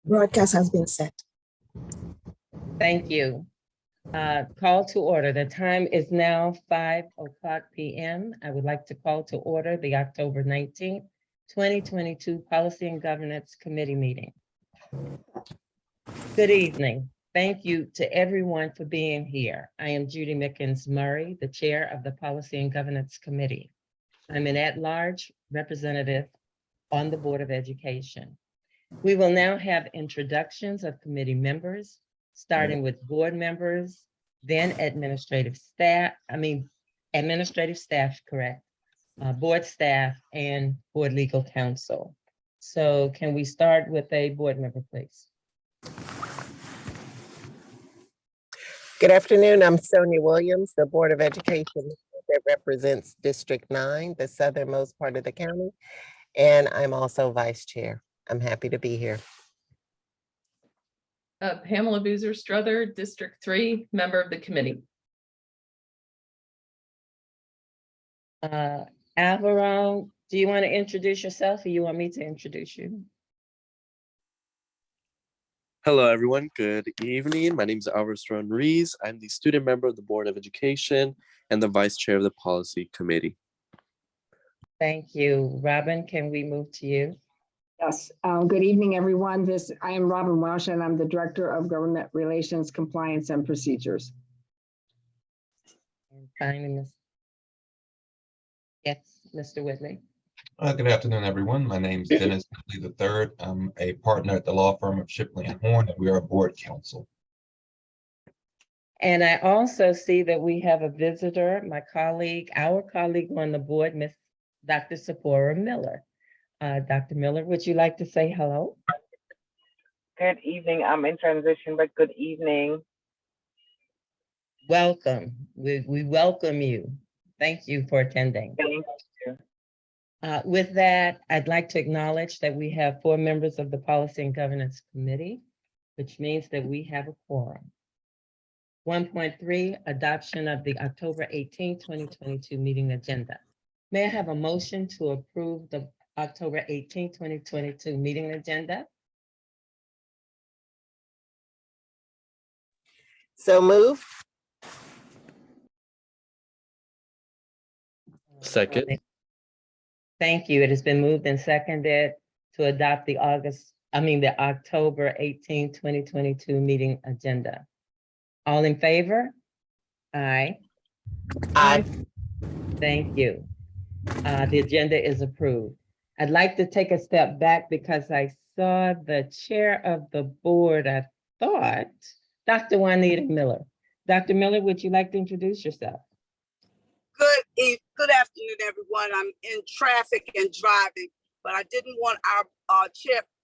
Broadcast has been set. Thank you. Call to order. The time is now 5:00 p.m. I would like to call to order the October 19th, 2022 Policy and Governance Committee meeting. Good evening. Thank you to everyone for being here. I am Judy Mickens Murray, the chair of the Policy and Governance Committee. I'm an at-large representative on the Board of Education. We will now have introductions of committee members, starting with board members, then administrative staff, correct, board staff, and board legal counsel. So can we start with a board member, please? Good afternoon, I'm Sonia Williams, the Board of Education that represents District 9, the southernmost part of the county, and I'm also vice chair. I'm happy to be here. Pamela Boozer Strother, District 3, member of the committee. Alvaro, do you want to introduce yourself or you want me to introduce you? Hello, everyone. Good evening. My name is Alvaro Rees. I'm the student member of the Board of Education and the vice chair of the Policy Committee. Thank you. Robin, can we move to you? Yes, good evening, everyone. I am Robin Welsh, and I'm the Director of Government Relations, Compliance, and Procedures. And finally, yes, Mr. Whitley. Good afternoon, everyone. My name is Dennis Whitley III. I'm a partner at the law firm of Shipley and Horn, and we are a board counsel. And I also see that we have a visitor, our colleague on the board, Miss Dr. Sephora Miller. Dr. Miller, would you like to say hello? Good evening. I'm in transition, but good evening. Welcome. We welcome you. Thank you for attending. Thank you. With that, I'd like to acknowledge that we have 4 members of the Policy and Governance Committee, which means that we have a quorum. 1.3, adoption of the October 18, 2022 meeting agenda. May I have a motion to approve the October 18, 2022 meeting agenda? So move. Second. Thank you. It has been moved and seconded to adopt the October 18, 2022 meeting agenda. All in favor? Aye. Aye. Thank you. The agenda is approved. I'd like to take a step back because I saw the chair of the board, I thought, Dr. Juanita Miller. Dr. Miller, would you like to introduce yourself? Good afternoon, everyone. I'm in traffic and driving, but I didn't want our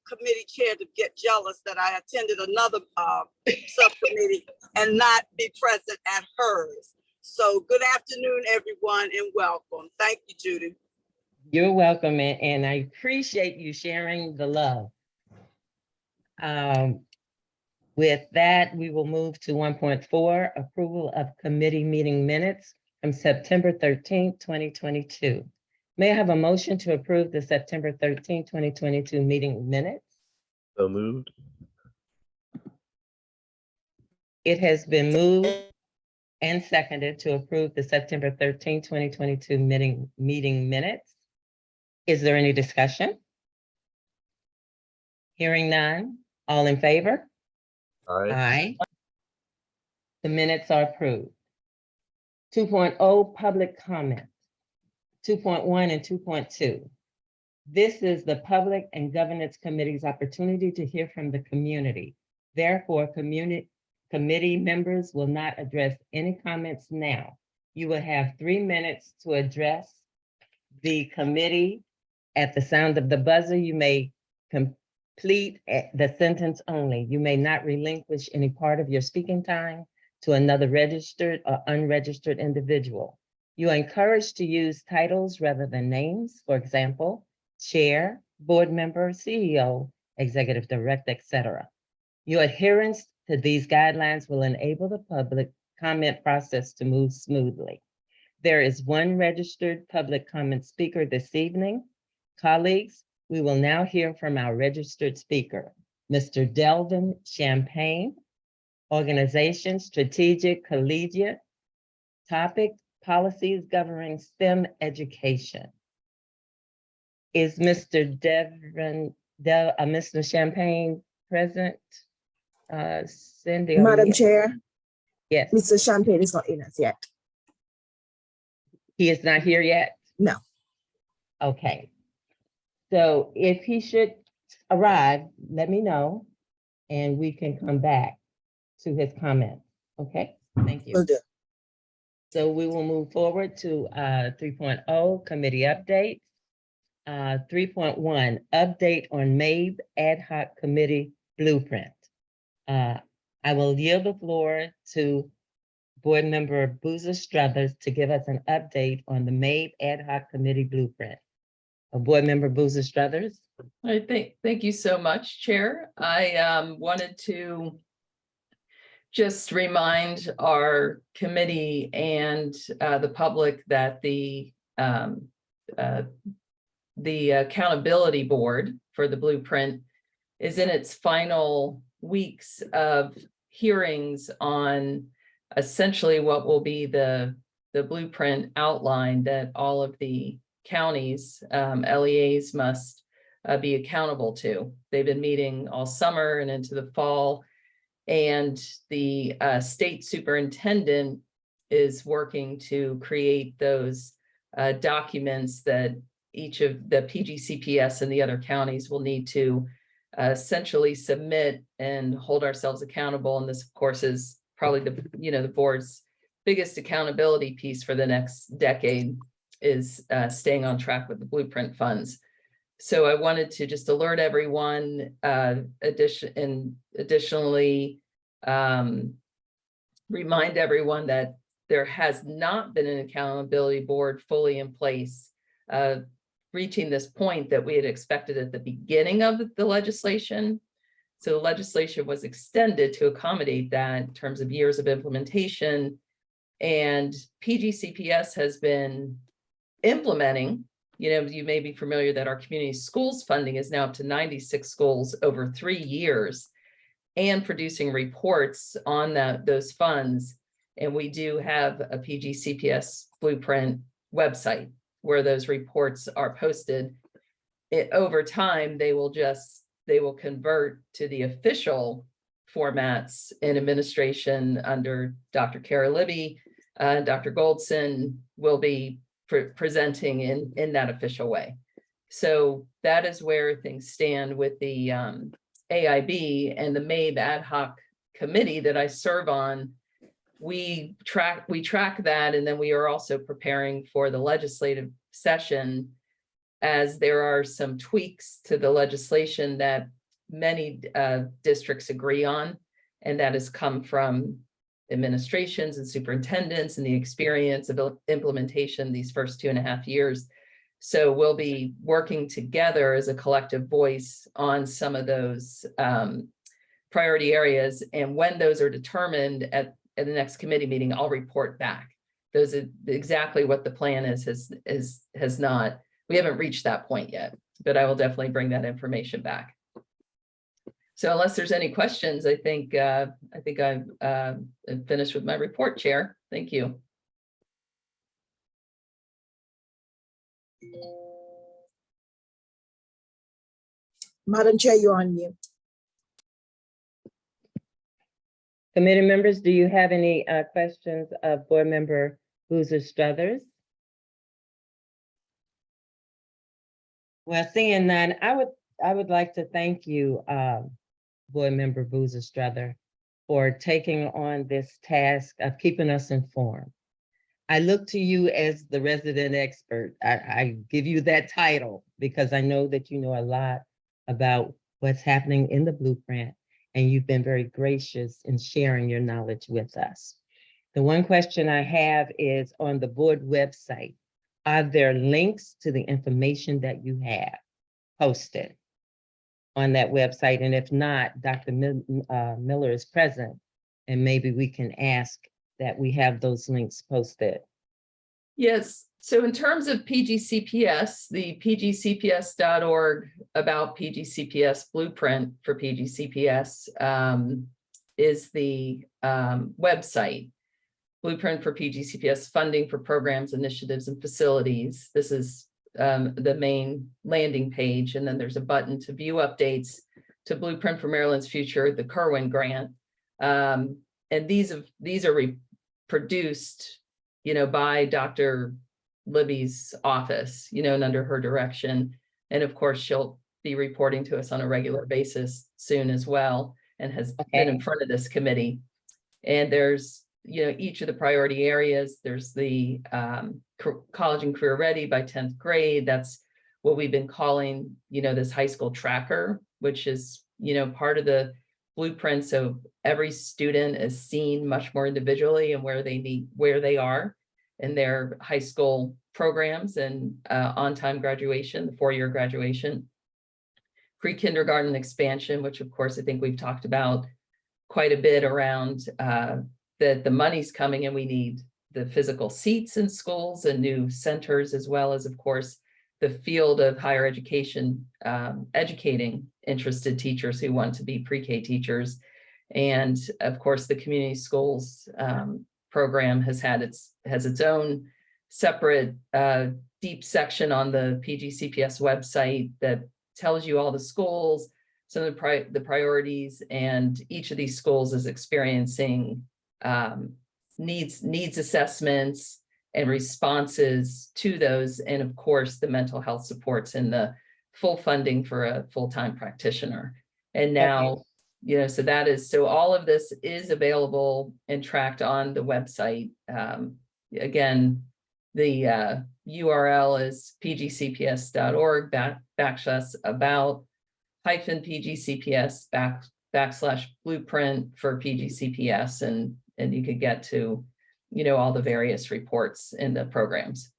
committee chair to get jealous that I attended another subcommittee and not be present at hers. So good afternoon, everyone, and welcome. Thank you, Judy. You're welcome, and I appreciate you sharing the love. With that, we will move to 1.4, approval of committee meeting minutes from September 13, 2022. May I have a motion to approve the September 13, 2022 meeting minutes? So moved. It has been moved and seconded to approve the September 13, 2022 meeting minutes. Is there any discussion? Hearing none, all in favor? Aye. Aye. The minutes are approved. 2.0, public comment. 2.1 and 2.2. This is the Public and Governance Committee's opportunity to hear from the community. Therefore, committee members will not address any comments now. You will have 3 minutes to address the committee. At the sound of the buzzer, you may complete the sentence only. You may not relinquish any part of your speaking time to another registered or unregistered individual. You are encouraged to use titles rather than names. For example, chair, board member, CEO, executive director, etc. Your adherence to these guidelines will enable the public comment process to move smoothly. There is 1 registered public comment speaker this evening. Colleagues, we will now hear from our registered speaker. Mr. Delvin Champagne. Organization, Strategic Collegiate. Topic, Policies Governing STEM Education. Is Mr. Mr. Champagne present? Cindy? are Madam you- Chair, Yes, Mr. Champagne is not in as yet. he is not here yet? No. Okay. So if he should arrive, let me know, and we can come back to his comments. Okay, thank you. Will do. So we will move forward to 3.0, committee updates. 3.1, update on MABE ad hoc committee blueprint. I will yield the floor to Board Member Boozer Struthers to give us an update on the MABE ad hoc committee blueprint. Board Member Boozer Struthers. Thank you so much, Chair. I wanted to just remind our committee and the public that the accountability board for the blueprint is in its final weeks of hearings on essentially what will be the blueprint outline that all of the counties, LEAs must be accountable to. They've been meeting all summer and into the fall, and the state superintendent is working to create those documents that each of the PGCPS and the other counties will need to essentially submit and hold ourselves accountable. And this, of course, is probably the board's biggest accountability piece for the next decade, is staying on track with the blueprint funds. So I wanted to just alert everyone, additionally, remind everyone that there has not been an accountability board fully in place, reaching this point that we had expected at the beginning of the legislation. So the legislation was extended to accommodate that in terms of years of implementation. And PGCPS has been implementing, you may be familiar that our community schools funding is now up to 96 schools over 3 years, and producing reports on those funds. And we do have a PGCPS blueprint website where those reports are posted. Over time, they will convert to the official formats in administration under Dr. Kara Libby. Dr. Goldson will be presenting in that official way. So that is where things stand with the AIB and the MABE ad hoc committee that I serve on. We track that, and then we are also preparing for the legislative session, as there are some tweaks to the legislation that many districts agree on, and that has come from administrations and superintendents and the experience of implementation these first 2.5 years. So we'll be working together as a collective voice on some of those priority areas. And when those are determined at the next committee meeting, I'll report back. Those are exactly what the plan has not. We haven't reached that point yet, but I will definitely bring that information back. So unless there's any questions, I think I've finished with my report, Chair. Thank you. Madam Chair, you're on mute. Committee members, do you have any questions of Board Member Boozer Struthers? Well, seeing none, I would like to thank you, Board Member Boozer Struther, for taking on this task of keeping us informed. I look to you as the resident expert. I give you that title because I know that you know a lot about what's happening in the blueprint, and you've been very gracious in sharing your knowledge with us. The one question I have is on the board website, are there links to the information that you have posted on that website? And if not, Dr. Miller is present, and maybe we can ask that we have those links posted. Yes, So in terms of PGCPS, the pgcps.org about PGCPS blueprint for PGCPS is the website. Blueprint for PGCPS funding for programs, initiatives, and facilities. This is the main landing page. And then there's a button to view updates to Blueprint for Maryland's Future, the Kerwin grant. And these are produced, by Dr. Libby's office, and under her direction. And of course, she'll be reporting to us on a regular basis soon as well, and has been in front of this committee. And there's, each of the priority areas. There's the college and career ready by 10th grade. That's what we've been calling, this high school tracker, which is, part of the blueprint. So every student is seen much more individually and where they are in their high school programs and on-time graduation, the 4-year graduation. Pre-kindergarten expansion, which of course, I think we've talked about quite a bit around that the money's coming and we need the physical seats in schools and new centers, as well as, of course, the field of higher education, educating interested teachers who want to be pre-K teachers. And of course, the community schools program has its own separate deep section on the PGCPS website that tells you all the schools, some of the priorities, and each of these schools is experiencing needs assessments and responses to those, and of course the mental health supports and the full funding for a full-time practitioner. And now, so all of this is available and tracked on the website. Again, the URL is pgcps.org /about -PGCPS /blueprint for PGCPS, and you could get to, all the various reports in the programs.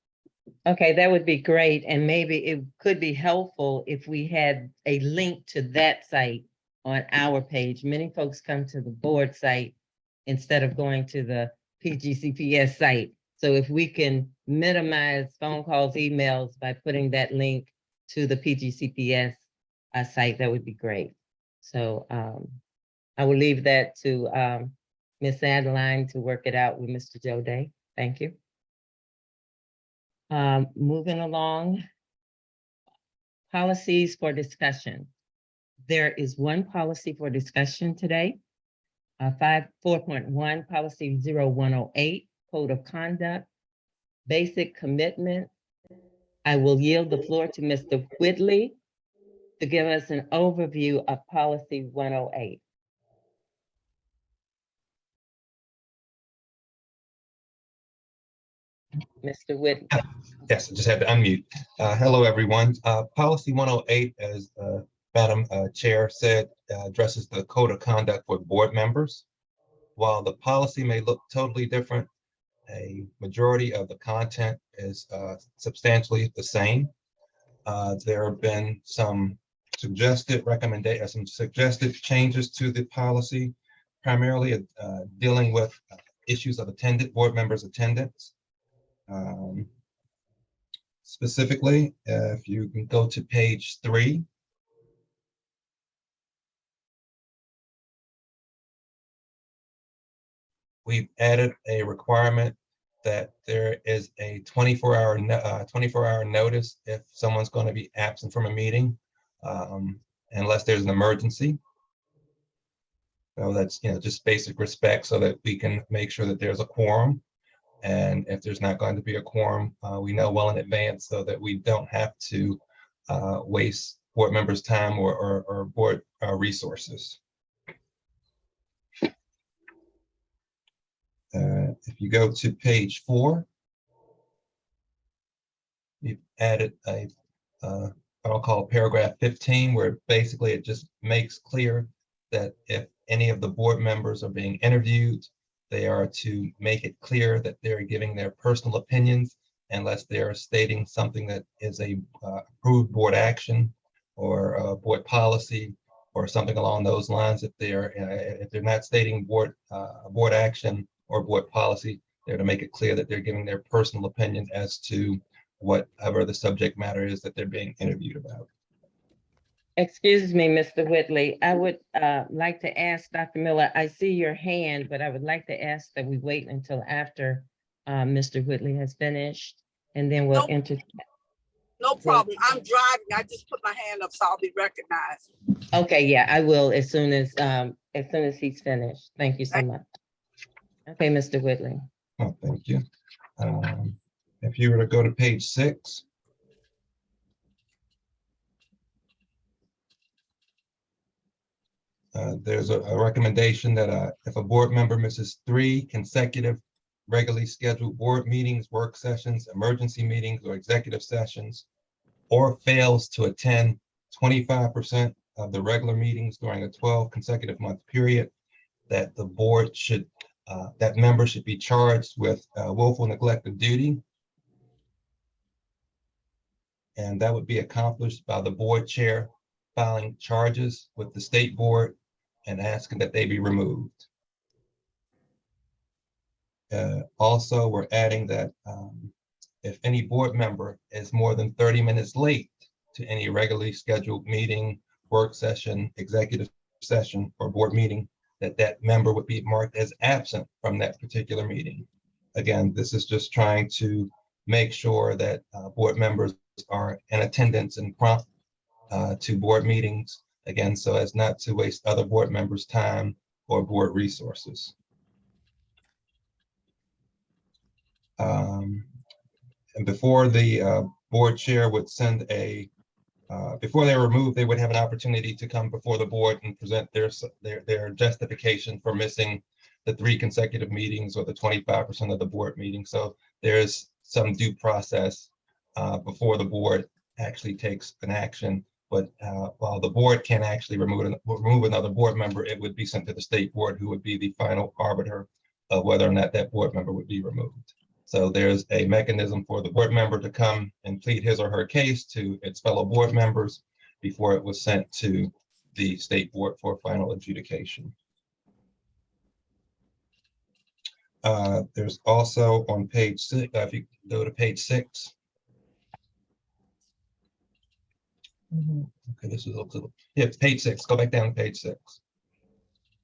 Okay, that would be great. And maybe it could be helpful if we had a link to that site on our page. Many folks come to the board site instead of going to the PGCPS site. So if we can minimize phone calls, emails by putting that link to the PGCPS site, that would be great. So I will leave that to Ms. Adeline to work it out with Mr. Joe Day. Thank you. Moving along, policies for discussion. There is one policy for discussion today. 4.1, policy 0108, code of conduct, basic commitment. I will yield the floor to Mr. Whitley to give us an overview of policy 108. Mr. Whitley. Yes, I just had to unmute. Hello, everyone. Policy 108, as Madam Chair said, addresses the code of conduct for board members. While the policy may look totally different, a majority of the content is substantially the same. There have been some suggested changes to the policy, primarily dealing with issues of board members' attendance. Specifically, if you can go to page 3. We've added a requirement that there is a 24-hour notice if someone's going to be absent from a meeting, unless there's an emergency. So that's just basic respect so that we can make sure that there's a quorum. And if there's not going to be a quorum, we know well in advance so that we don't have to waste board members' time or board resources. If you go to page 4, we've added what I'll call paragraph 15, where basically it just makes clear that if any of the board members are being interviewed, they are to make it clear that they're giving their personal opinions unless they're stating something that is a approved board action or a board policy or something along those lines. If they're not stating board action or board policy, They're to make it clear that they're giving their personal opinion as to whatever the subject matter is that they're being interviewed about. Excuse me, Mr. Whitley. I would like to ask Dr. Miller, I see your hand, but I would like to ask that we wait until after Mr. Whitley has finished, and then we'll Nope. enter. No problem. I'm driving. I just put my hand up so I'll be recognized. Okay, yeah, I will as soon as he's finished. Thank you so much. Okay, Mr. Whitley. Oh, thank you. If you were to go to page 6. There's a recommendation that if a board member misses 3 consecutive regularly scheduled board meetings, work sessions, emergency meetings, or executive sessions, or fails to attend 25% of the regular meetings during a 12 consecutive month period, that the board should, that member should be charged with willful neglect of duty. And that would be accomplished by the board chair filing charges with the state board and asking that they be removed. Also, we're adding that if any board member is more than 30 minutes late to any regularly scheduled meeting, work session, executive session, or board meeting, that member would be marked as absent from that particular meeting. Again, this is just trying to make sure that board members are in attendance and prompt to board meetings, again, so as not to waste other board members' time or board resources. And before the board chair would send before they were removed, they would have an opportunity to come before the board and present their justification for missing the 3 consecutive meetings or the 25% of the board meeting. So there's some due process before the board actually takes an action. But while the board can actually remove another board member, it would be sent to the state board, who would be the final arbiter of whether or not that board member would be removed. So there's a mechanism for the board member to come and plead his or her case to its fellow board members before it was sent to the state board for final adjudication. There's also on page 6, if you go to page 6. Okay, this is a little, yeah, page 6, go back down to page 6.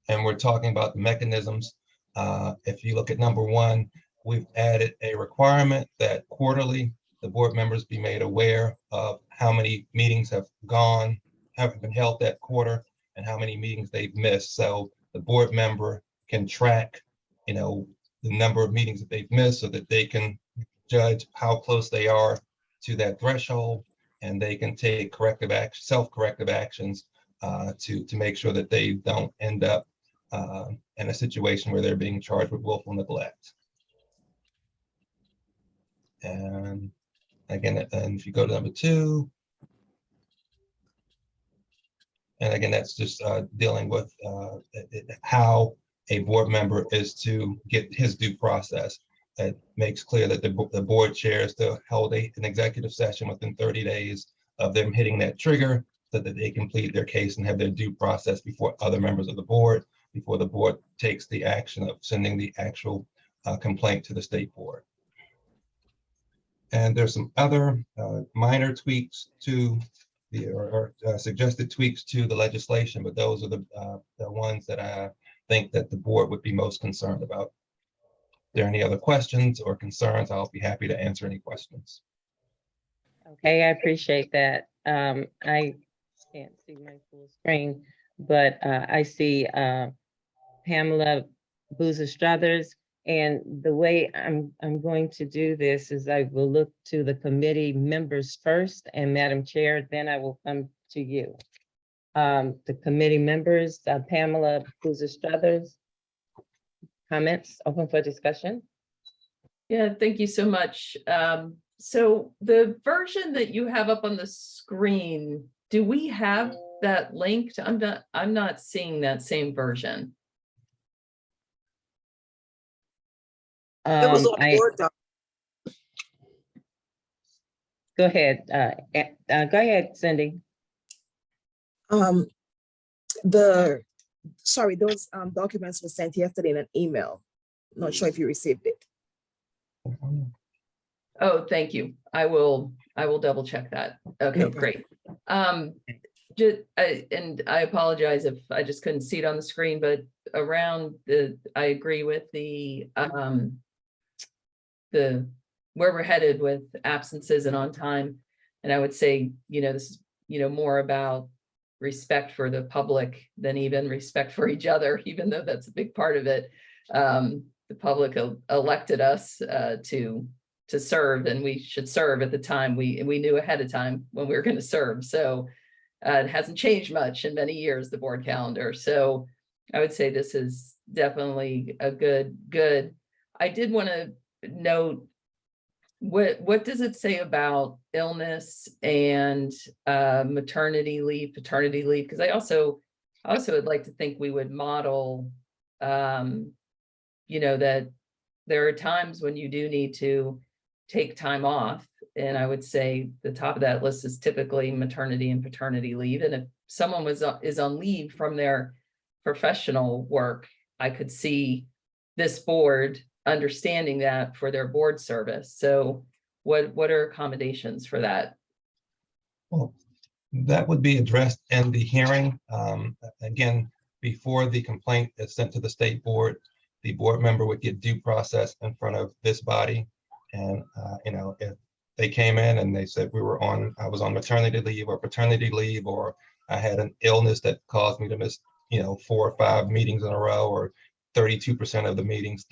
And we're talking about the mechanisms. If you look at number 1, we've added a requirement that quarterly the board members be made aware of how many meetings have been held that quarter and how many meetings they've missed. So the board member can track, the number of meetings that they've missed so that they can judge how close they are to that threshold, and they can take self-corrective actions to make sure that they don't end up in a situation where they're being charged with willful neglect. And again, and if you go to number 2, and again, that's just dealing with how a board member is to get his due process. It makes clear that the board chair is to hold an executive session within 30 days of them hitting that trigger so that they complete their case and have their due process before other members of the board, before the board takes the action of sending the actual complaint to the state board. And there's some other minor tweaks to or suggested tweaks to the legislation, but those are the ones that I think that the board would be most concerned about. If there are any other questions or concerns, I'll be happy to answer any questions. Okay, I appreciate that. I can't see my full screen, but I see Pamela Boozer-Struthers. And the way I'm going to do this is I will look to the committee members first, and Madam Chair, then I will come to you. The committee members, Pamela Boozer-Struthers. Comments, open for discussion. Yeah, thank you so much. So the version that you have up on the screen, do we have that linked? I'm not seeing that same version. It was on Word doc. Go ahead. Go ahead, Cindy. Sorry, those documents were sent yesterday in an email. Not sure if you received it. Oh, thank you. I will double check that. Okay, Okay. great. And I apologize if I just couldn't see it on the screen, but I agree with the where we're headed with absences and on time. And I would say, this is, more about respect for the public than even respect for each other, even though that's a big part of it. The public elected us to serve, and we should serve at the time. We knew ahead of time when we were going to serve. So it hasn't changed much in many years, the board calendar. So I would say this is definitely a good. I did want to note, what does it say about illness and maternity leave, paternity leave? Because I also would like to think we would model, that there are times when you do need to take time off. And I would say the top of that list is typically maternity and paternity leave. And if someone is on leave from their professional work, I could see this board understanding that for their board service. So what are accommodations for that? Well, that would be addressed in the hearing. Again, before the complaint is sent to the state board, the board member would get due process in front of this body. And, if they came in and they said I was on maternity leave or paternity leave, or I had an illness that caused me to miss, 4 or 5 meetings in a row, or 32% of the meetings,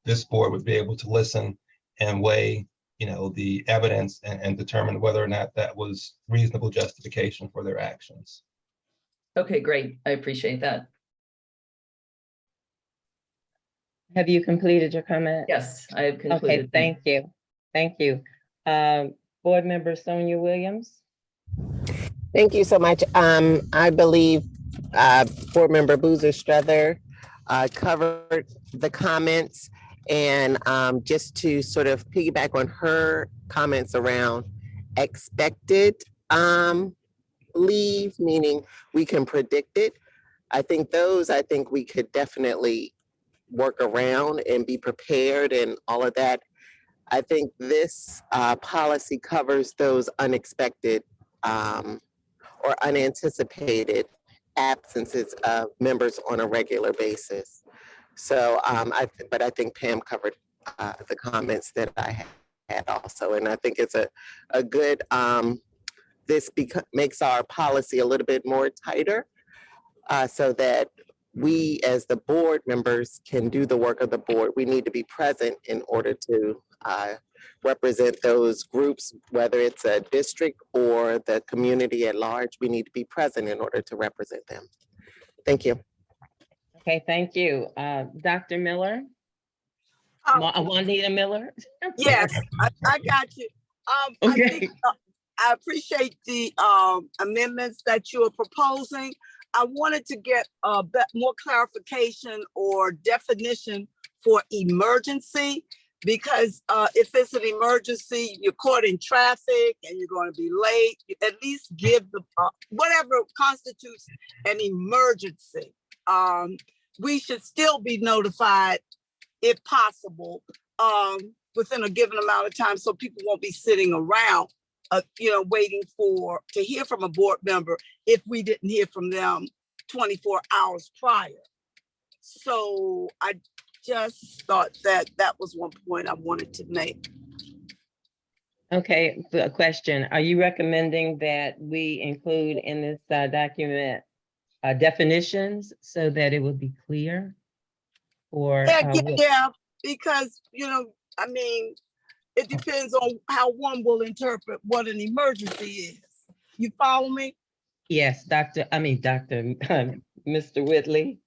this board would be able to listen and weigh, the evidence and determine whether or not that was reasonable justification for their actions. Okay, great. I appreciate that. Have you completed your comment? Yes, I have concluded. Okay, thank you. Thank you. Board Member Sonia Williams. Thank you so much. I believe Board Member Boozer Struther covered the comments, and just to sort of piggyback on her comments around expected leave, meaning we can predict it. I think we could definitely work around and be prepared and all of that. I think this policy covers those unexpected or unanticipated absences of members on a regular basis. So, but I think Pam covered the comments that I had also, and I think it's a good. This makes our policy a little bit more tighter, so that we as the board members can do the work of the board. We need to be present in order to represent those groups, whether it's a district or the community at large. We need to be present in order to represent them. Thank you. Okay, thank you. Dr. Miller? Juanita Miller? Yes, I got you. Okay. I think I appreciate the amendments that you are proposing. I wanted to get a bit more clarification or definition for emergency, because if it's an emergency, you're caught in traffic and you're going to be late, you at least give the whatever constitutes an emergency. We should still be notified, if possible, within a given amount of time, so people won't be sitting around, waiting to hear from a board member if we didn't hear from them 24 hours prior. So I just thought that was one point I wanted to make. Okay, a question. Are you recommending that we include in this document definitions so that it would be clear? Or yeah, because it depends on how one will interpret what an emergency is. You follow me? Yes, Mr. Whitley.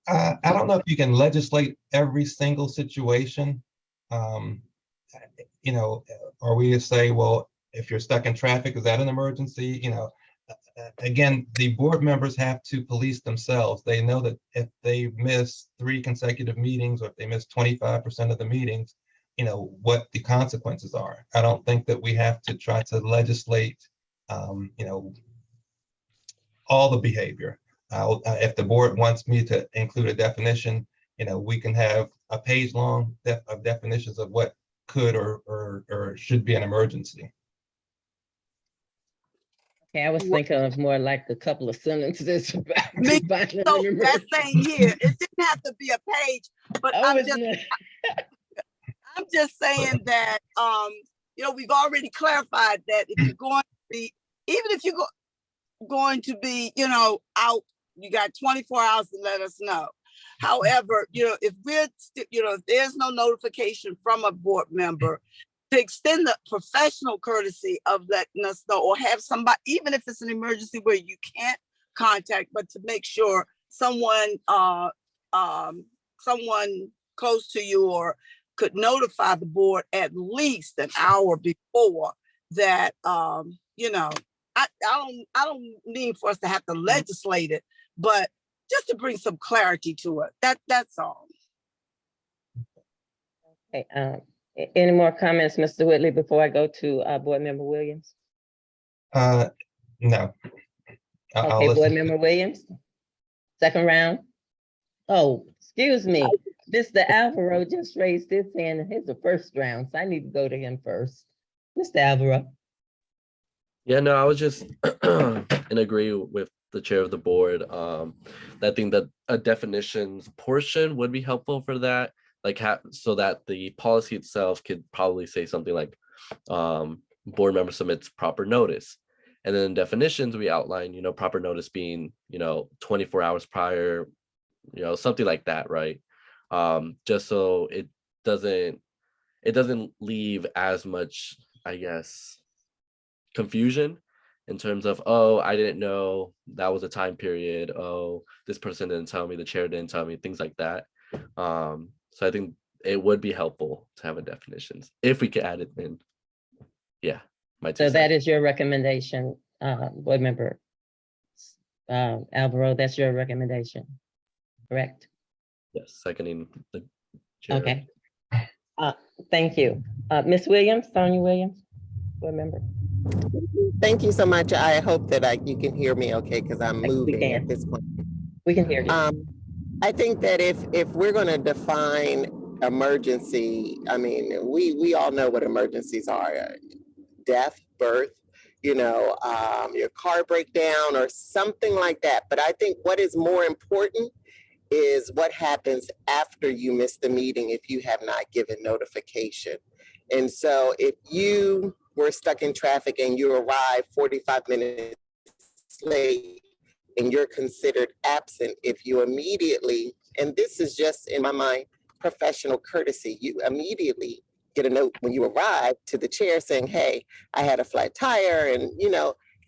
I don't know if you can legislate every single situation. Or we just say, well, if you're stuck in traffic, is that an emergency? Again, the board members have to police themselves. They know that if they miss 3 consecutive meetings, or if they miss 25% of the meetings, what the consequences are. I don't think that we have to try to legislate, all the behavior. If the board wants me to include a definition, we can have a page long of definitions of what could or should be an emergency. Okay, I was thinking of more like a couple of sentences. about Me defining So an that emergency. same year, it didn't have to be a page, but Oh, I'm it's just, not. I'm just saying that, we've already clarified that if you're going to be, even if you're going to be, out, you got 24 hours to let us know. However, if if there's no notification from a board member, to extend the professional courtesy of letting us know, or have somebody, even if it's an emergency where you can't contact, but to make sure someone close to you or could notify the board at least an hour before that, I don't mean for us to have to legislate it, but just to bring some clarity to it. That's all. Okay, any more comments, Mr. Whitley, before I go to Board Member Williams? No. Okay, Board Member Williams, second round. Oh, excuse me. Mr. Alvaro just raised his hand, and he's the first round, so I need to go to him first. Mr. Alvaro. Yeah, no, I was just in agree with the chair of the board. I think that a definitions portion would be helpful for that, like so that the policy itself could probably say something like board member submits proper notice. And then in definitions, we outline, proper notice being, 24 hours prior, something like that, right? Just so it doesn't leave as much, I guess, confusion in terms of, oh, I didn't know that was a time period. Oh, this person didn't tell me, the chair didn't tell me, things like that. So I think it would be helpful to have a definitions if we could add it in. Yeah. So that is your recommendation, Board Member Alvaro, that's your recommendation, correct? Yes, seconding the chair. Okay. Thank you. Ms. Williams, Sonia Williams, Board Member. Thank you so much. I hope that you can hear me okay, because I'm moving at this point. We can hear you. I think that if we're going to define emergency, I mean, we all know what emergencies are: death, birth, your car breakdown or something like that. But I think what is more important is what happens after you miss the meeting if you have not given notification. And so if you were stuck in traffic and you arrive 45 minutes late and you're considered absent, if you immediately, and this is just in my mind, professional courtesy, you immediately get a note when you arrive to the chair saying, hey, I had a flat tire, and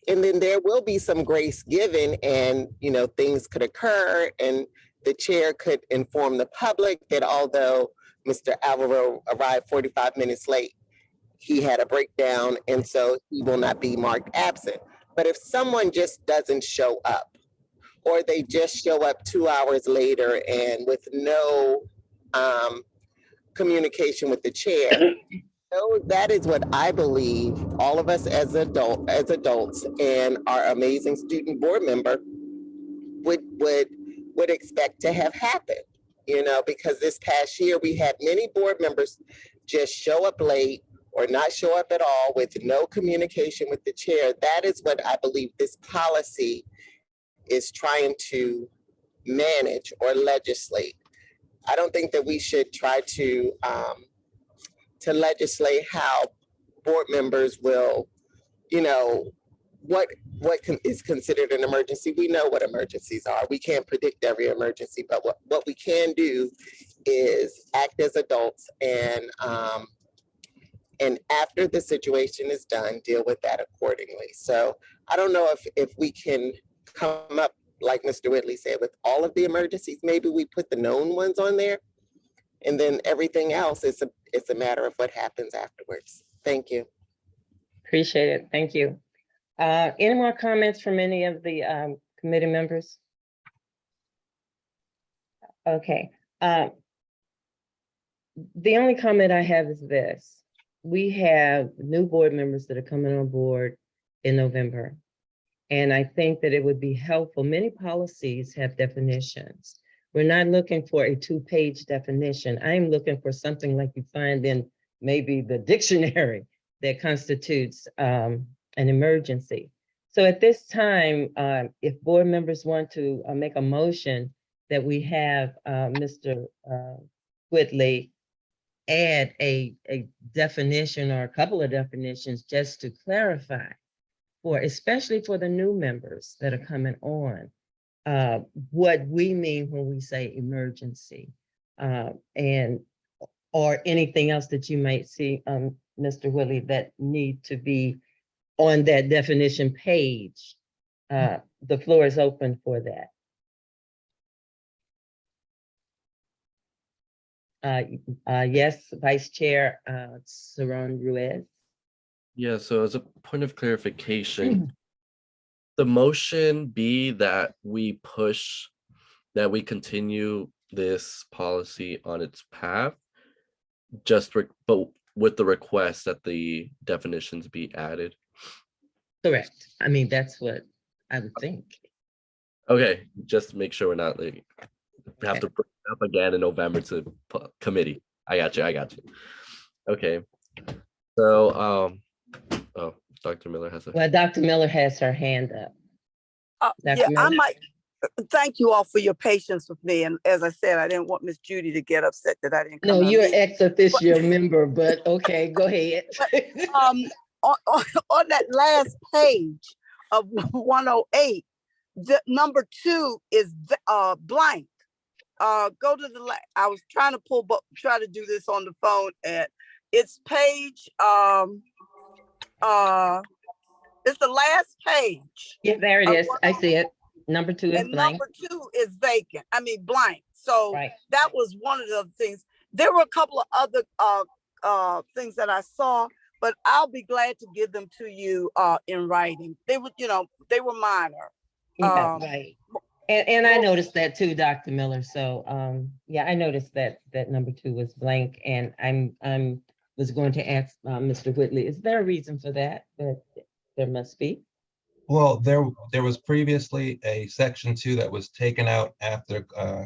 and then there will be some grace given, and things could occur, and the chair could inform the public that although Mr. Alvaro arrived 45 minutes late, he had a breakdown, and so he will not be marked absent. But if someone just doesn't show up, or they just show up 2 hours later and with no communication with the chair, so that is what I believe all of us as adults and our amazing student board member would expect to have happened, because this past year we had many board members just show up late or not show up at all with no communication with the chair. That is what I believe this policy is trying to manage or legislate. I don't think that we should try to legislate how board members will, what is considered an emergency. We know what emergencies are. We can't predict every emergency, but what we can do is act as adults and after the situation is done, deal with that accordingly. So I don't know if we can come up, like Mr. Whitley said, with all of the emergencies. Maybe we put the known ones on there, and then everything else is a matter of what happens afterwards. Thank you. Appreciate it. Thank you. Any more comments from any of the committee members? Okay. The only comment I have is this. We have new board members that are coming on board in November. And I think that it would be helpful. Many policies have definitions. We're not looking for a 2-page definition. I'm looking for something like you find in maybe the dictionary that constitutes an emergency. So at this time, if board members want to make a motion that we have Mr. Whitley add a definition or a couple of definitions just to clarify for, especially for the new members that are coming on, what we mean when we say emergency, and or anything else that you might see, Mr. Whitley, that need to be on that definition page. The floor is open for that. Yes, Vice Chair Saron Ruiz. Yeah, so as a point of clarification, the motion be that we continue this policy on its path, but with the request that the definitions be added. Correct. I mean, that's what I would think. Okay, just make sure we're not like, we have to bring it up again in November to committee. I got you. Okay, so oh, Dr. Miller has a. Well, Dr. Miller has her hand up. Yeah, I Miller? might, thank you all for your patience with me. And as I said, I didn't want Miss Judy to get upset that I didn't come. No, on you're an meeting. ex officio member, but okay, go ahead. On that last page of 108, the number 2 is blank. Go to the I was trying to try to do this on the phone, and it's page it's the last page. Yeah, there it is. I see it. Number 2 is And blank. number 2 is vacant. I mean blank. So Right. that was one of the things. There were a couple of other things that I saw, but I'll be glad to give them to you in writing. They were, they were minor. Yeah, right. And I noticed that too, Dr. Miller. So yeah, I noticed that number 2 was blank, and I'm was going to ask Mr. Whitley, is there a reason for that? But there must be. Well, there was previously a section 2 that was taken out after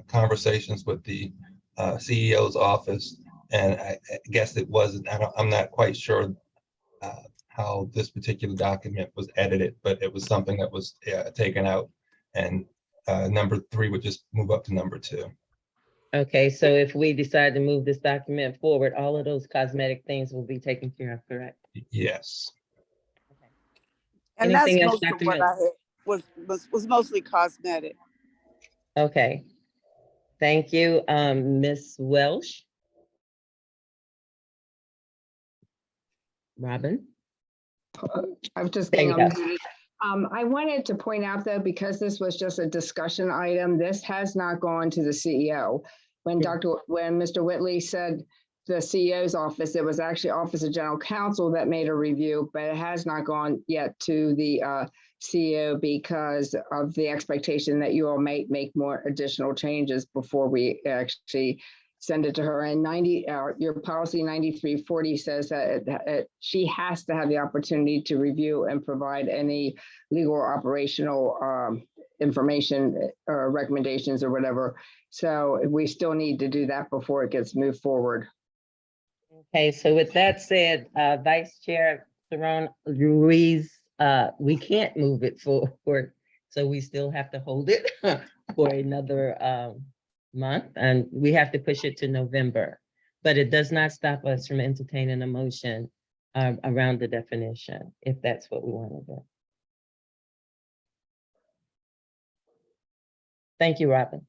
conversations with the CEO's office, and I guess it wasn't. I'm not quite sure how this particular document was edited, but it was something that was taken out, and number 3 would just move up to number 2. Okay, so if we decide to move this document forward, all of those cosmetic things will be taken care of, correct? Yes. And Anything that's else, most of Dr. what Miller? I had was mostly cosmetic. Okay. Thank you, Ms. Welsh. Robin? I was just There getting you on go. mute. I wanted to point out though, because this was just a discussion item, this has not gone to the CEO. When Mr. Whitley said the CEO's office, it was actually Office of General Counsel that made a review, but it has not gone yet to the CEO because of the expectation that you all might make more additional changes before we actually send it to her. And your policy 9340 says that she has to have the opportunity to review and provide any legal or operational information or recommendations or whatever. So we still need to do that before it gets moved forward. Okay, so with that said, Vice Chair Saron Ruiz, we can't move it forward, so we still have to hold it for another month, and we have to push it to November. But it does not stop us from entertaining a motion around the definition, if that's what we want to do. Thank you, Robin.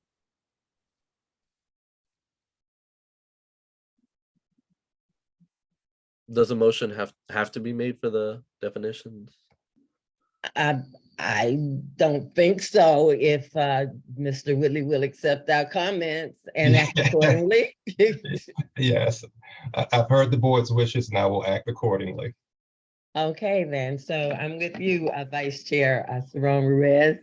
Does a motion have to be made for the definitions? I don't think so. If Mr. Whitley will accept our comments and act accordingly. Yes, I've heard the board's wishes and I will act accordingly. Okay, then. So I'm with you, Vice Chair Saron Ruiz.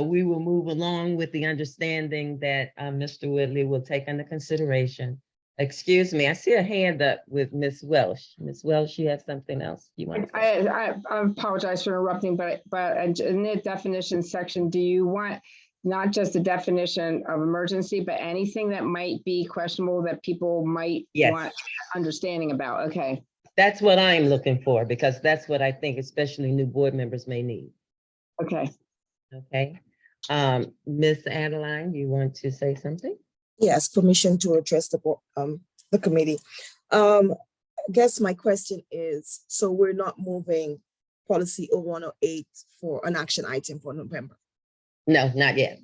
We will move along with the understanding that Mr. Whitley will take under consideration. Excuse me, I see a hand up with Ms. Welsh. Ms. Welsh, you have something else you want to say? I apologize for interrupting, but in the definition section, do you want not just the definition of emergency, but anything that might be questionable that people might Yes. want understanding about. Okay. That's what I'm looking for, because that's what I think especially new board members may need. Okay. Okay. Ms. Adeline, you want to say something? Yes, permission to address the committee. I guess my question is, so we're not moving policy 0108 for an action item for November? No, not yet.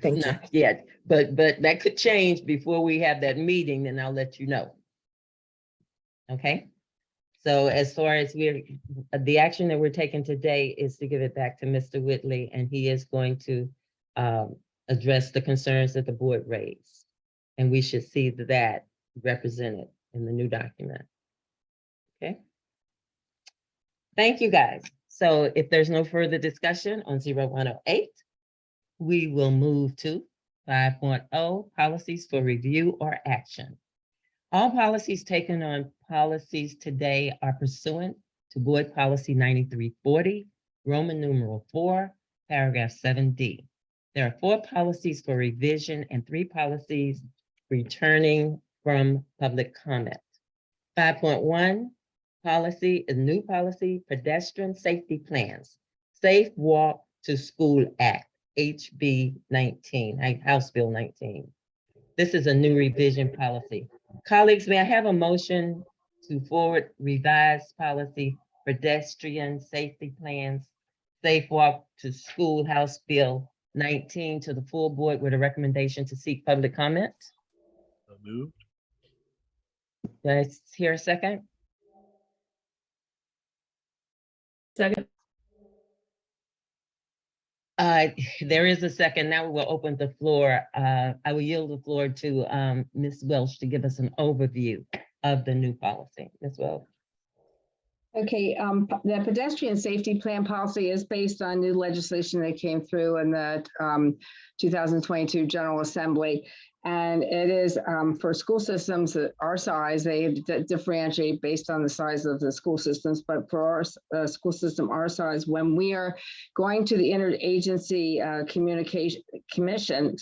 Thank you. Not yet, but that could change before we have that meeting, and I'll let you know. Okay? So as far as the action that we're taking today is to give it back to Mr. Whitley, and he is going to address the concerns that the board raised. And we should see that represented in the new document. Okay? Thank you, guys. So if there's no further discussion on 0108, we will move to 5.0, policies for review or action. All policies taken on policies today are pursuant to Board Policy 9340, Roman numeral 4, paragraph 7D. There are 4 policies for revision and 3 policies returning from public comment. 5.1 policy is new policy, pedestrian safety plans, Safe Walk to School Act, HB 19, House Bill 19. This is a new revision policy. Colleagues, may I have a motion to forward revised policy, pedestrian safety plans, Safe Walk to School, House Bill 19 to the full board with a recommendation to seek public comment? So moved. Do I hear a second? Second. There is a second. Now we will open the floor. I will yield the floor to Ms. Welch to give us an overview of the new policy. Ms. Welch. Okay, the pedestrian safety plan policy is based on new legislation that came through in the 2022 General Assembly. And it is for school systems that our size, they differentiate based on the size of the school systems. But for our school system, our size, when we are going to the Interagency Communication Commission,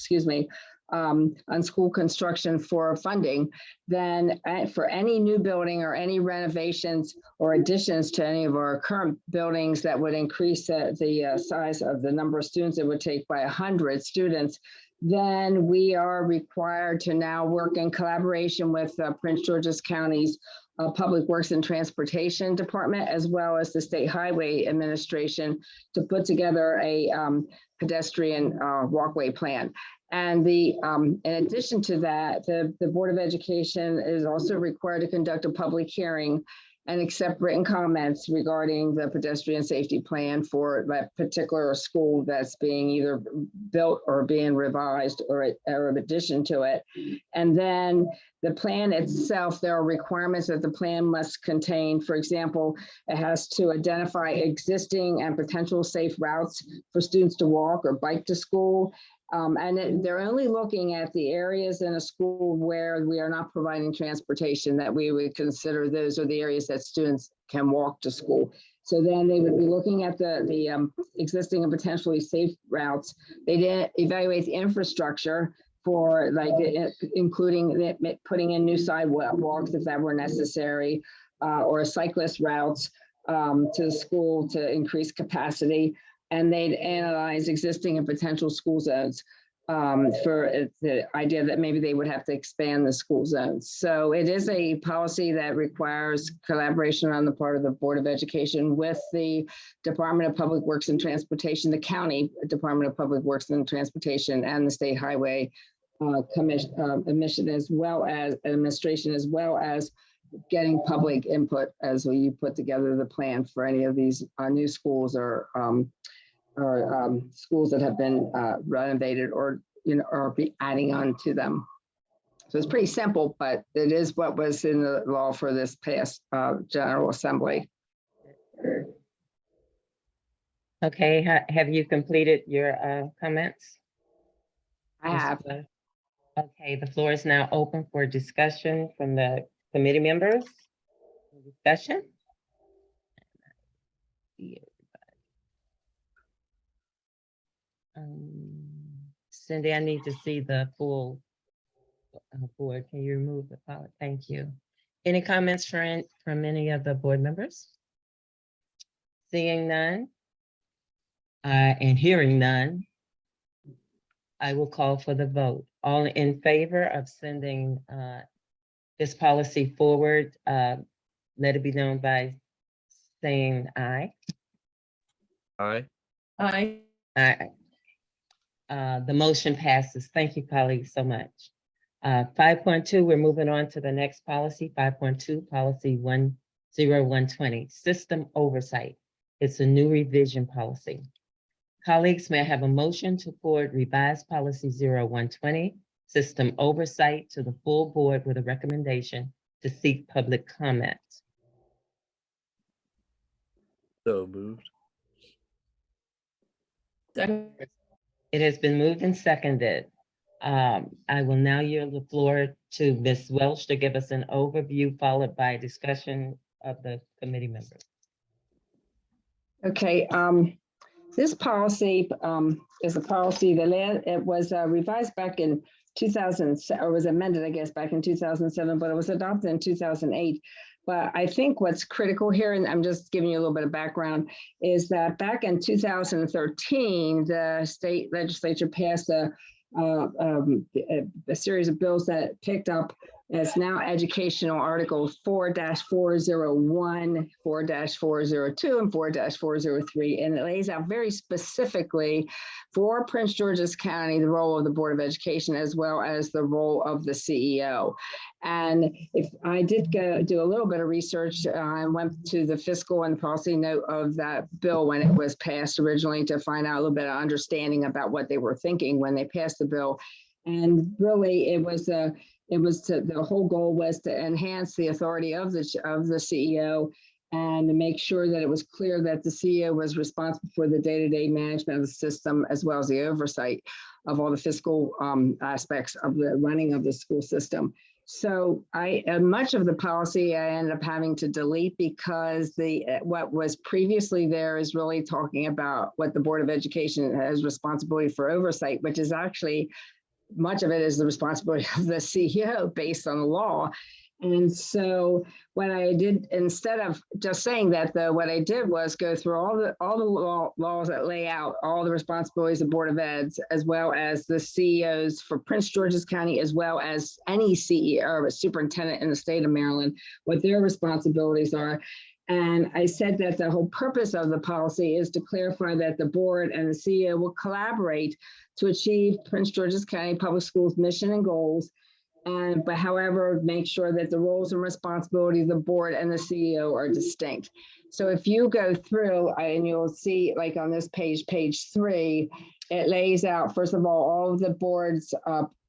on school construction for funding, then for any new building or any renovations or additions to any of our current buildings that would increase the size of the number of students it would take by 100 students, then we are required to now work in collaboration with Prince George's County's Public Works and Transportation Department, as well as the State Highway Administration, to put together a pedestrian walkway plan. And in addition to that, the Board of Education is also required to conduct a public hearing and accept written comments regarding the pedestrian safety plan for that particular school that's being either built or being revised or in addition to it. And then the plan itself, there are requirements that the plan must contain. For example, it has to identify existing and potential safe routes for students to walk or bike to school. They're only looking at the areas in a school where we are not providing transportation, that we would consider those are the areas that students can walk to school. So then they would be looking at the existing and potentially safe routes. They didn't evaluate the infrastructure for including putting in new sidewalks if that were necessary, or cyclist routes to the school to increase capacity. And they'd analyze existing and potential school zones for the idea that maybe they would have to expand the school zones. So it is a policy that requires collaboration on the part of the Board of Education with the Department of Public Works and Transportation, the County Department of Public Works and Transportation, and the State Highway Commission, as well as administration, as well as getting public input as you put together the plan for any of these new schools or schools that have been renovated or or be adding on to them. So it's pretty simple, but it is what was in the law for this past General Assembly. Okay, have you completed your comments? I have. Okay, the floor is now open for discussion from the committee members. Discussion? Cindy, I need to see the full board. Can you remove the policy? Thank you. Any comments from any of the board members? Seeing none and hearing none, I will call for the vote. All in favor of sending this policy forward, let it be known by saying aye. Aye. Aye. Aye. The motion passes. Thank you, colleagues, so much. 5.2, we're moving on to the next policy, 5.2, policy 10120, system oversight. It's a new revision policy. Colleagues, may I have a motion to forward revised policy 0120, system oversight, to the full board with a recommendation to seek public comment. So moved. Second. It has been moved and seconded. I will now yield the floor to Ms. Welch to give us an overview, followed by a discussion of the committee members. Okay, this policy is a policy that it was revised back in 2000, or was amended, I guess, back in 2007, but it was adopted in 2008. But I think what's critical here, and I'm just giving you a little bit of background, is that back in 2013, the state legislature passed a series of bills that picked up as now educational articles 4-401, 4-402, and 4-403. And it lays out very specifically for Prince George's County the role of the Board of Education as well as the role of the CEO. And if I did go do a little bit of research, I went to the fiscal and policy note of that bill when it was passed originally to find out a little bit of understanding about what they were thinking when they passed the bill. And really, the whole goal was to enhance the authority of the CEO and to make sure that it was clear that the CEO was responsible for the day-to-day management of the system as well as the oversight of all the fiscal aspects of the running of the school system. So much of the policy I ended up having to delete because what was previously there is really talking about what the Board of Education has responsibility for oversight, which is actually much of it is the responsibility of the CEO based on the law. And so what I did, instead of just saying that, though, what I did was go through all the laws that lay out all the responsibilities of Board of Eds, as well as the CEOs for Prince George's County, as well as any CEO or superintendent in the state of Maryland, what their responsibilities are. And I said that the whole purpose of the policy is to clarify that the board and the CEO will collaborate to achieve Prince George's County Public Schools mission and goals, but however, make sure that the roles and responsibilities of the board and the CEO are distinct. So if you go through and you'll see, like on this page, page 3, it lays out, first of all of the board's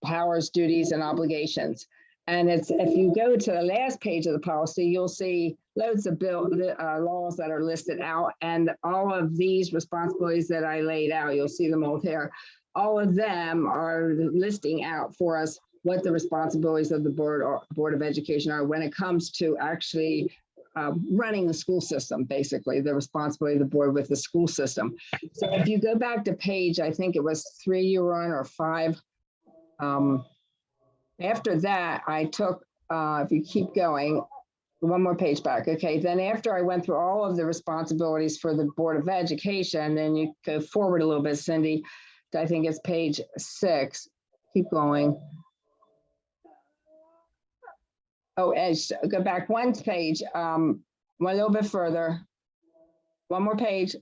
powers, duties, and obligations. And if you go to the last page of the policy, you'll see loads of laws that are listed out, and all of these responsibilities that I laid out, you'll see them all there. All of them are listing out for us what the responsibilities of the Board of Education are when it comes to actually running the school system, basically, the responsibility of the board with the school system. So if you go back to page, I think it was 3 you were on, or 5. After that, I took, if you keep going, one more page back. Okay, then after I went through all of the responsibilities for the Board of Education, then you go forward a little bit, Cindy. I think it's page 6. Keep going. Oh, Edge, go back one page, one little bit further. One more page.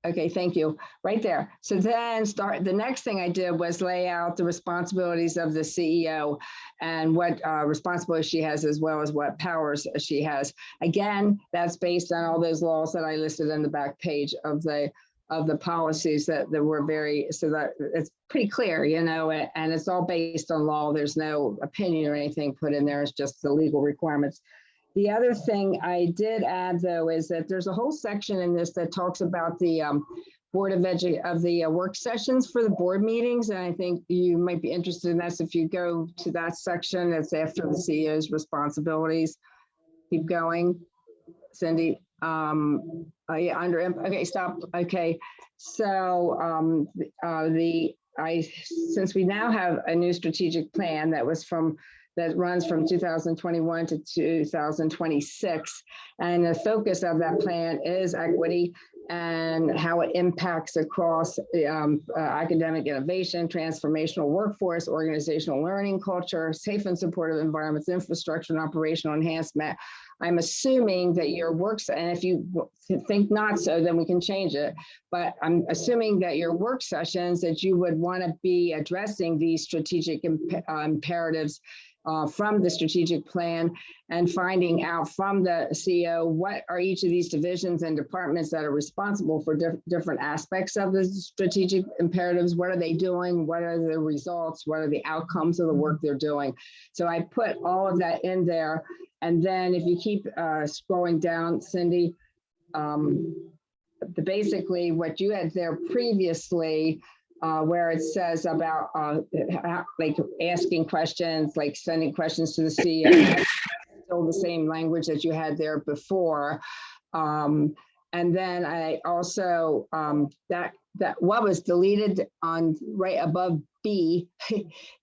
Okay, thank you. Right there. So then the next thing I did was lay out the responsibilities of the CEO and what responsibilities she has, as well as what powers she has. Again, that's based on all those laws that I listed in the back page of the policies that were so that it's pretty clear, you know, and it's all based on law. There's no opinion or anything put in there. It's just the legal requirements. The other thing I did add, though, is that there's a whole section in this that talks about the Board of the work sessions for the board meetings. And I think you might be interested in that. So if you go to that section, it's after the CEO's responsibilities. Keep going, Cindy. Okay, stop. Okay, so since we now have a new strategic plan that runs from 2021 to 2026, and the focus of that plan is equity and how it impacts across academic innovation, transformational workforce, organizational learning culture, safe and supportive environments, infrastructure, and operational enhancement. I'm assuming that your works, and if you think not so, then we can change it. But I'm assuming that your work sessions, that you would want to be addressing these strategic imperatives from the strategic plan, and finding out from the CEO what are each of these divisions and departments that are responsible for different aspects of the strategic imperatives. What are they doing? What are the results? What are the outcomes of the work they're doing? So I put all of that in there. And then if you keep scrolling down, Cindy, basically what you had there previously, where it says about like asking questions, like sending questions to the CEO, still the same language that you had there before. And then I also, that what was deleted on right above B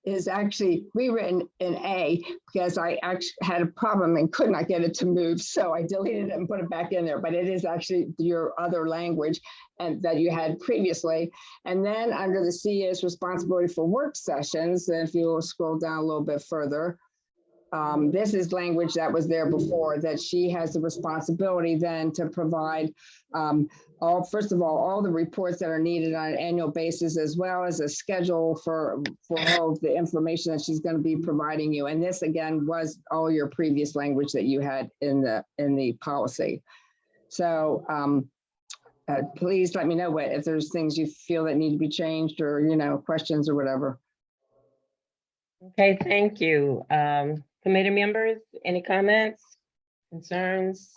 is actually rewritten in A, because I actually had a problem and could not get it to move. So I deleted it and put it back in there, but it is actually your other language and that you had previously. And then under the CEO's responsibility for work sessions, if you'll scroll down a little bit further, this is language that was there before, that she has the responsibility then to provide first of all the reports that are needed on an annual basis, as well as a schedule for all of the information that she's going to be providing you. And this again was all your previous language that you had in the policy. So please let me know if there's things you feel that need to be changed, or questions or whatever. Okay, thank you. Committee members, any comments, concerns,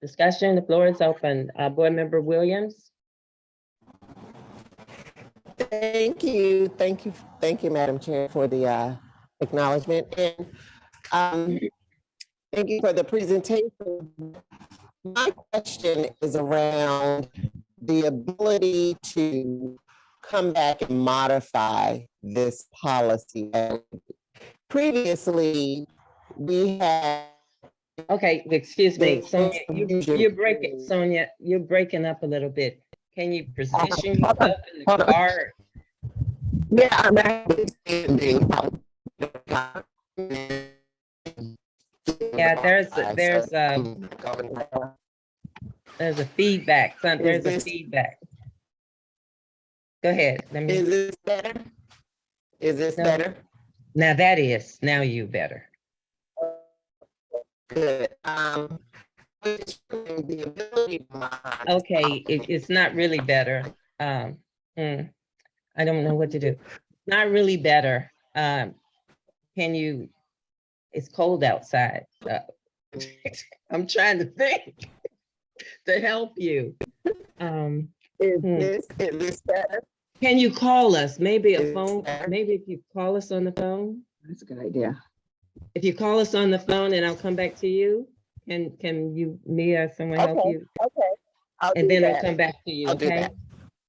discussion? The floor is open. Board Member Williams. Thank you, Madam Chair, for the acknowledgement, and thank you for the presentation. My question is around the ability to come back and modify this policy. Previously, we had. Okay, excuse me, Sonia, you're breaking, Sonia, you're breaking up a little bit. Can you position yourself in the car? Yeah, I'm actually standing. Yeah, there's a feedback. There's a feedback. Go ahead. Is this better? Is this better? Now that is, now you better. Good. Okay, it's not really better. I don't know what to do. Not really better. It's cold outside. I'm trying to think to help you. Is this better? Can you call us? Maybe a phone, maybe if you call us on the phone. That's a good idea. If you call us on the phone and I'll come back to you, can you, me or someone help you? Okay. And then I'll come back to you, okay?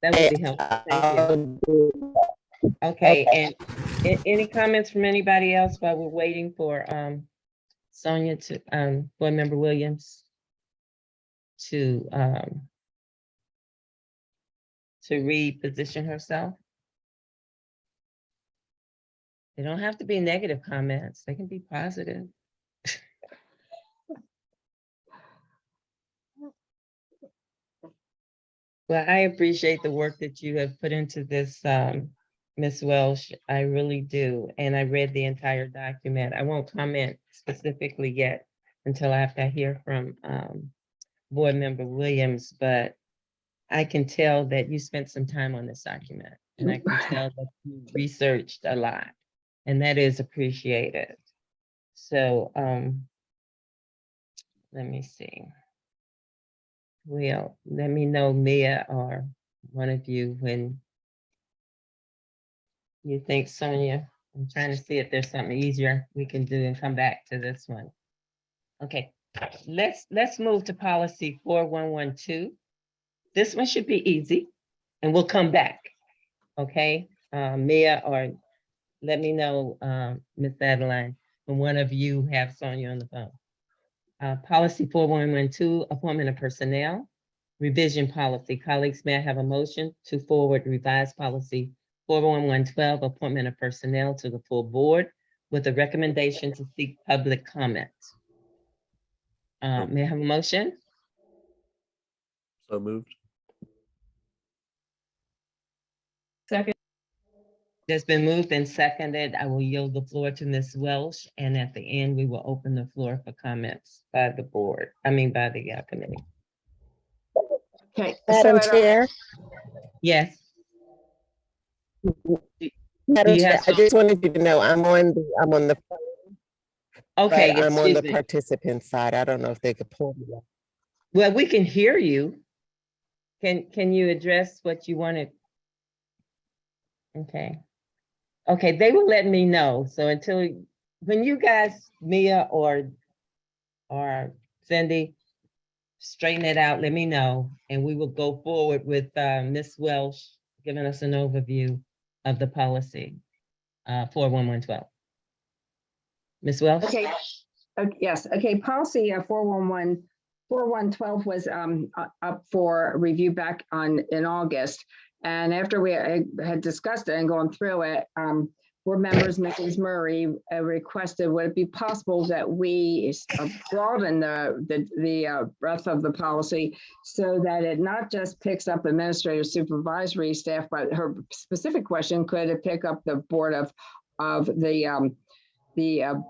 That would be helpful, thank you. Okay, and any comments from anybody else while we're waiting for Sonia to, Board Member Williams to reposition herself? They don't have to be negative comments. They can be positive. Well, I appreciate the work that you have put into this, Ms. Welsh. I really do. And I read the entire document. I won't comment specifically yet until after I hear from Board Member Williams, but I can tell that you spent some time on this document, and I can tell that you researched a lot, and that is appreciated. So let me see. Well, let me know, Mia or one of you, when you think, Sonia. I'm trying to see if there's something easier we can do and come back to this one. Okay, let's move to policy 4112. This one should be easy, and we'll come back. Okay, Mia, or let me know, Ms. Adeline, when one of you have Sonia on the phone. Policy 4112, appointment of personnel. Revision policy. Colleagues, may I have a motion to forward revised policy 41112, appointment of personnel to the full board with a recommendation to seek public comment. May I have a motion? So moved. Second. It's been moved and seconded. I will yield the floor to Ms. Welsh, and at the end, we will open the floor for comments by the board, by the committee. Okay. Madam So Chair, Yes. Madam you Chair, have I just wanted you to know I'm on the, Okay, but I'm on the excuse me. participant side. I don't know if they could pull me up. Well, we can hear you. Can you address what you wanted? Okay. Okay, they will let me know. So when you guys, Mia or Cindy, straighten it out, let me know, and we will go forward with Ms. Welsh giving us an overview of the policy 41112. Ms. Welsh? okay. Yes, okay, policy 4112 was up for review back in August. And after we had discussed it and gone through it, board members, Mrs. Murray, requested, would it be possible that we broaden the breadth of the policy so that it not just picks up administrative supervisory staff, but her specific question, could it pick up the board of the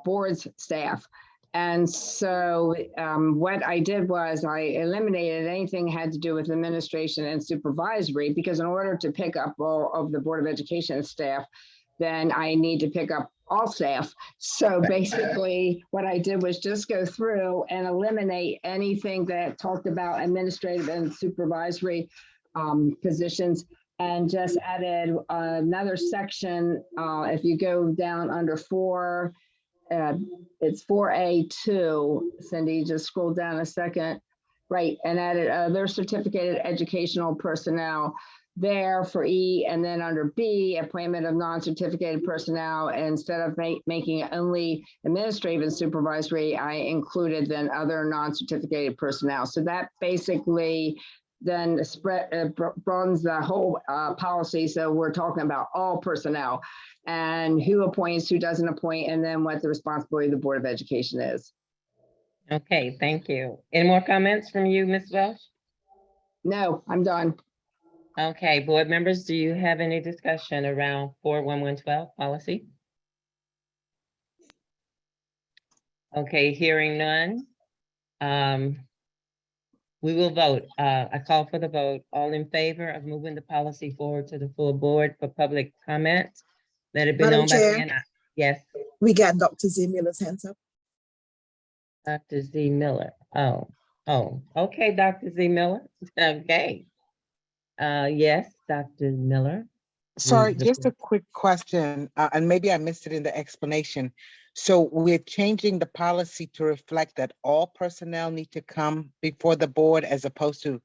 board's staff? And so what I did was I eliminated anything that had to do with administration and supervisory, because in order to pick up all of the Board of Education staff, then I need to pick up all staff. So basically what I did was just go through and eliminate anything that talked about administrative and supervisory positions, and just added another section. If you go down under 4, it's 4A2, Cindy, just scroll down a second, right, and added other certificated educational personnel there for E, and then under B, appointment of non-certificated personnel. Instead of making it only administrative and supervisory, I included then other non-certificated personnel. So that basically then broadens the whole policy. So we're talking about all personnel and who appoints, who doesn't appoint, and then what the responsibility of the Board of Education is. Okay, thank you. Any more comments from you, Ms. Welsh? No, I'm done. Okay, board members, do you have any discussion around 41112 policy? Okay, hearing none. We will vote. I call for the vote. All in favor of moving the policy forward to the full board for public comment? Let it be Madam known by Chair. saying aye. Yes, We got Dr. Z Miller's hands up. Dr. Z Miller. Oh, okay, Dr. Z Miller. Okay. Yes, Dr. Miller. Sorry, The just floor. a quick question, and maybe I missed it in the explanation. So we're changing the policy to reflect that all personnel need to come before the board as opposed to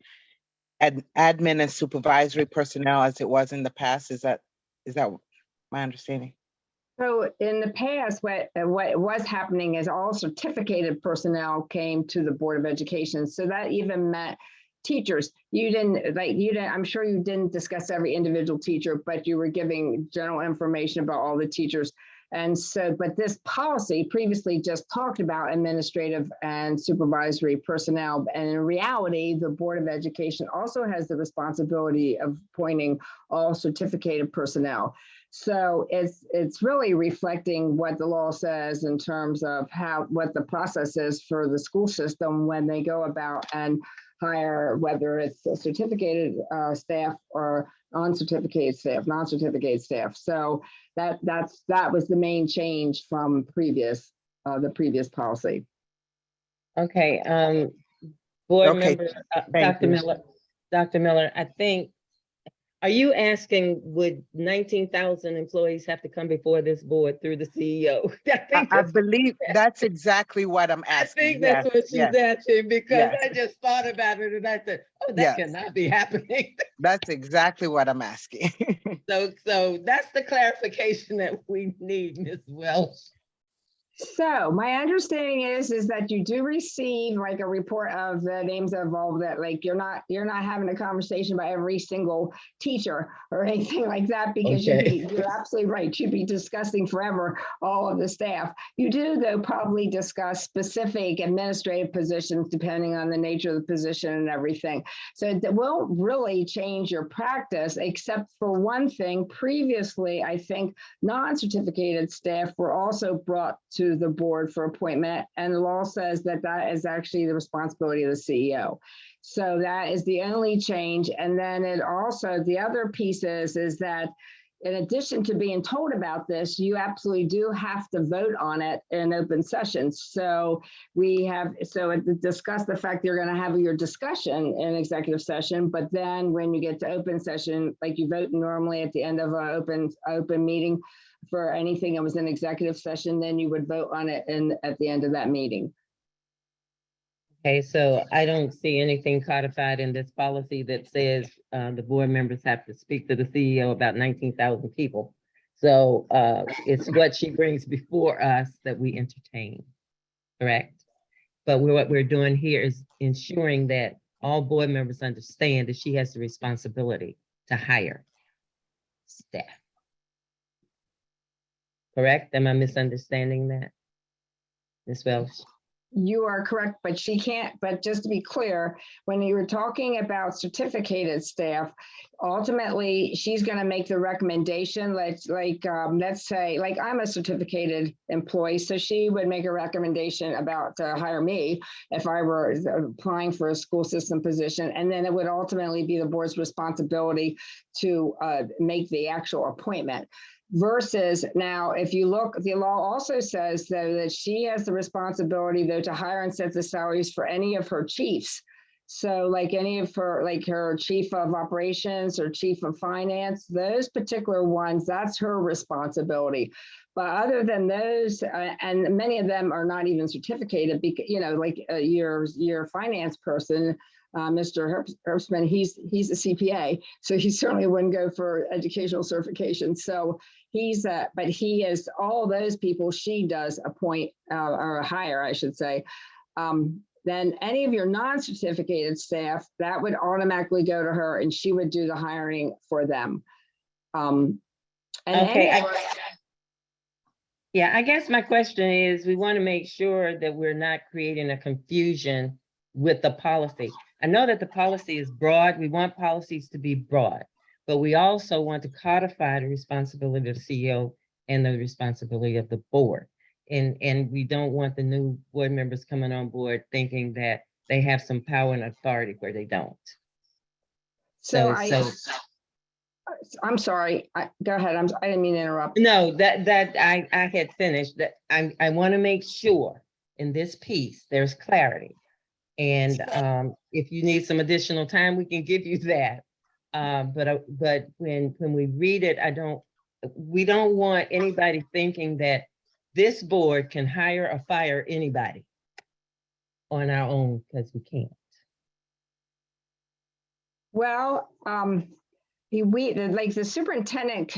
admin and supervisory personnel as it was in the past. Is that my understanding? So in the past, what was happening is all certificated personnel came to the Board of Education. So that even meant teachers. I'm sure you didn't discuss every individual teacher, but you were giving general information about all the teachers. And so, but this policy previously just talked about administrative and supervisory personnel. And in reality, the Board of Education also has the responsibility of appointing all certificated personnel. So it's really reflecting what the law says in terms of what the process is for the school system when they go about and hire, whether it's a certificated staff or non-certificated staff. So that was the main change from the previous policy. Okay, board Okay, member, thank Dr. you. Miller, I think Are you asking, would 19,000 employees have to come before this board through the CEO? I believe that's exactly what I'm I asking. think that's Yes, what she's yes, asking, because yes. I just thought about it and I said, oh, that Yes. cannot be happening. That's exactly what I'm asking. So that's the clarification that we need, Ms. Welch. So my understanding is that you do receive like a report of the names of all that, like you're not having a conversation about every single teacher or anything like that, because Okay. you're absolutely right. You'd be discussing forever all of the staff. You do though probably discuss specific administrative positions depending on the nature of the position and everything. So it won't really change your practice, except for one thing. Previously, I think non-certificated staff were also brought to the board for appointment, and the law says that that is actually the responsibility of the CEO. So that is the only change. And then it also, the other piece is that in addition to being told about this, you absolutely do have to vote on it in open session. So it discussed the fact you're going to have your discussion in executive session, but then when you get to open session, like you vote normally at the end of an open meeting for anything that was in executive session, then you would vote on it at the end of that meeting. Okay, so I don't see anything codified in this policy that says the board members have to speak to the CEO about 19,000 people. So it's what she brings before us that we entertain, correct? But what we're doing here is ensuring that all board members understand that she has the responsibility to hire staff. Correct? Am I misunderstanding that, Ms. Welch? You are correct, but she can't, but just to be clear, when you were talking about certificated staff, ultimately, she's going to make the recommendation. Let's say, like I'm a certificated employee, so she would make a recommendation about to hire me if I were applying for a school system position. And then it would ultimately be the board's responsibility to make the actual appointment. Versus now, if you look, the law also says though that she has the responsibility though to hire and set the salaries for any of her chiefs. So like any of her, like her chief of operations or chief of finance, those particular ones, that's her responsibility. But other than those, and many of them are not even certificated, because like your finance person, Mr. Herbstman, he's a CPA, so he certainly wouldn't go for educational certification. So but he is all those people she does appoint or hire, I should say. Then any of your non-certificated staff, that would automatically go to her and she would do the hiring for them. Okay. Yeah, I guess my question is, we want to make sure that we're not creating a confusion with the policy. I know that the policy is broad. We want policies to be broad, but we also want to codify the responsibility of the CEO and the responsibility of the board. And we don't want the new board members coming on board thinking that they have some power and authority where they don't. I'm sorry. Go ahead. I didn't mean to interrupt. No, I had finished. That I want to make sure in this piece there's clarity. And if you need some additional time, we can give you that. But when we read it, we don't want anybody thinking that this board can hire or fire anybody on our own, because we can't. Well, the superintendent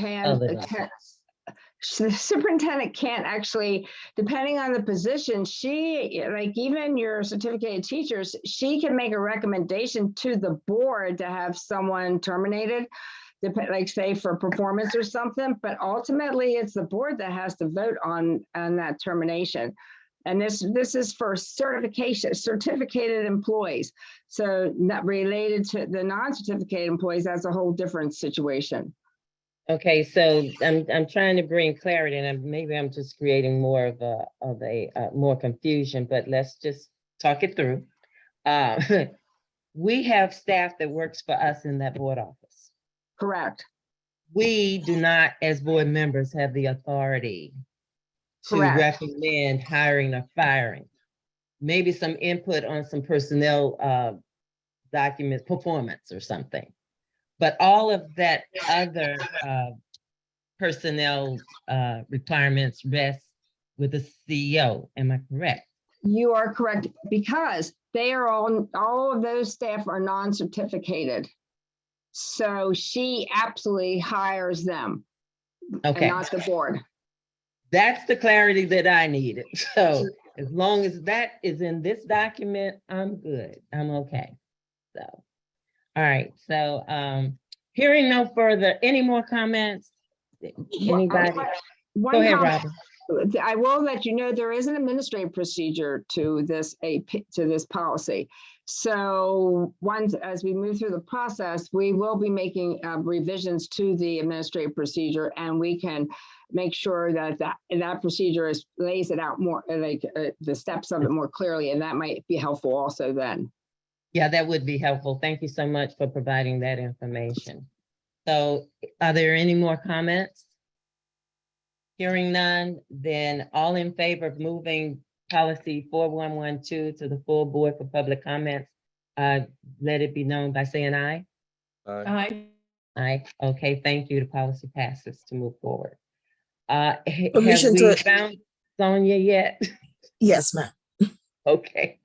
the superintendent can't actually, depending on the position, even your certificated teachers, she can make a recommendation to the board to have someone terminated, like say for performance or something, but ultimately it's the board that has to vote on that termination. And this is for certificated employees. So not related to the non-certificated employees, that's a whole different situation. Okay, so I'm trying to bring clarity, and maybe I'm just creating more of a more confusion, but let's just talk it through. We have staff that works for us in that board office. Correct. We do not, as board members, have the authority to recommend hiring or firing. Maybe some input on some personnel documents, performance or something. But all of that other personnel requirements rest with the CEO. Am I correct? You are correct, because they are all of those staff are non-certificated. So she absolutely hires them and Okay, not the board. that's the clarity that I needed. So as long as that is in this document, I'm good. I'm okay. So, all right. So hearing no further, any more comments? Anybody? One Go ahead, comment. Robin. I will let you know there is an administrative procedure to this policy. So once, as we move through the process, we will be making revisions to the administrative procedure, and we can make sure that that procedure lays it out more, like the steps of it more clearly, and that might be helpful also then. Yeah, that would be helpful. Thank you so much for providing that information. So are there any more comments? Hearing none, then all in favor of moving policy 4112 to the full board for public comments, let it be known by saying aye. Aye. Aye. Okay, thank you. The policy passes to move forward. Have Permission we to- found Sonia yet? Yes, ma'am. Okay,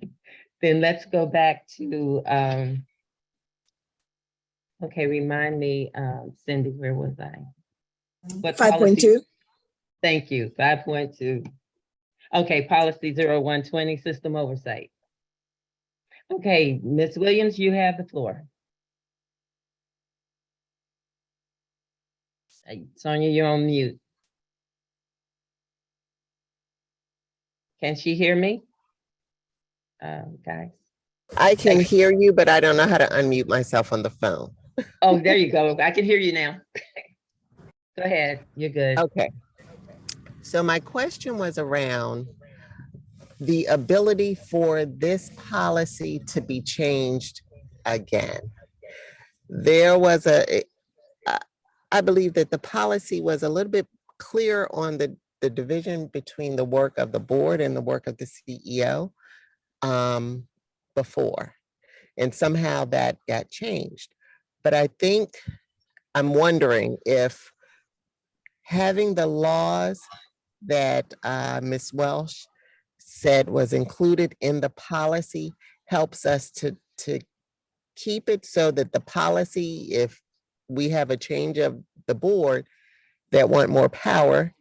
then let's go back to, okay, remind me, Cindy, where was I? What policy? 5.2. Thank you, 5.2. Okay, policy 0120, system oversight. Okay, Ms. Williams, you have the floor. Sonia, you're on mute. Can she hear me? Guys. I can hear you, but I don't know how to unmute myself on the phone. Oh, there you go. I can hear you now. Go ahead, you're good. Okay. So my question was around the ability for this policy to be changed again. There was I believe that the policy was a little bit clear on the division between the work of the board and the work of the CEO before, and somehow that got changed. But I think I'm wondering if having the laws that Ms. Welsh said was included in the policy helps us to keep it so that the policy, if we have a change of the board that want more power,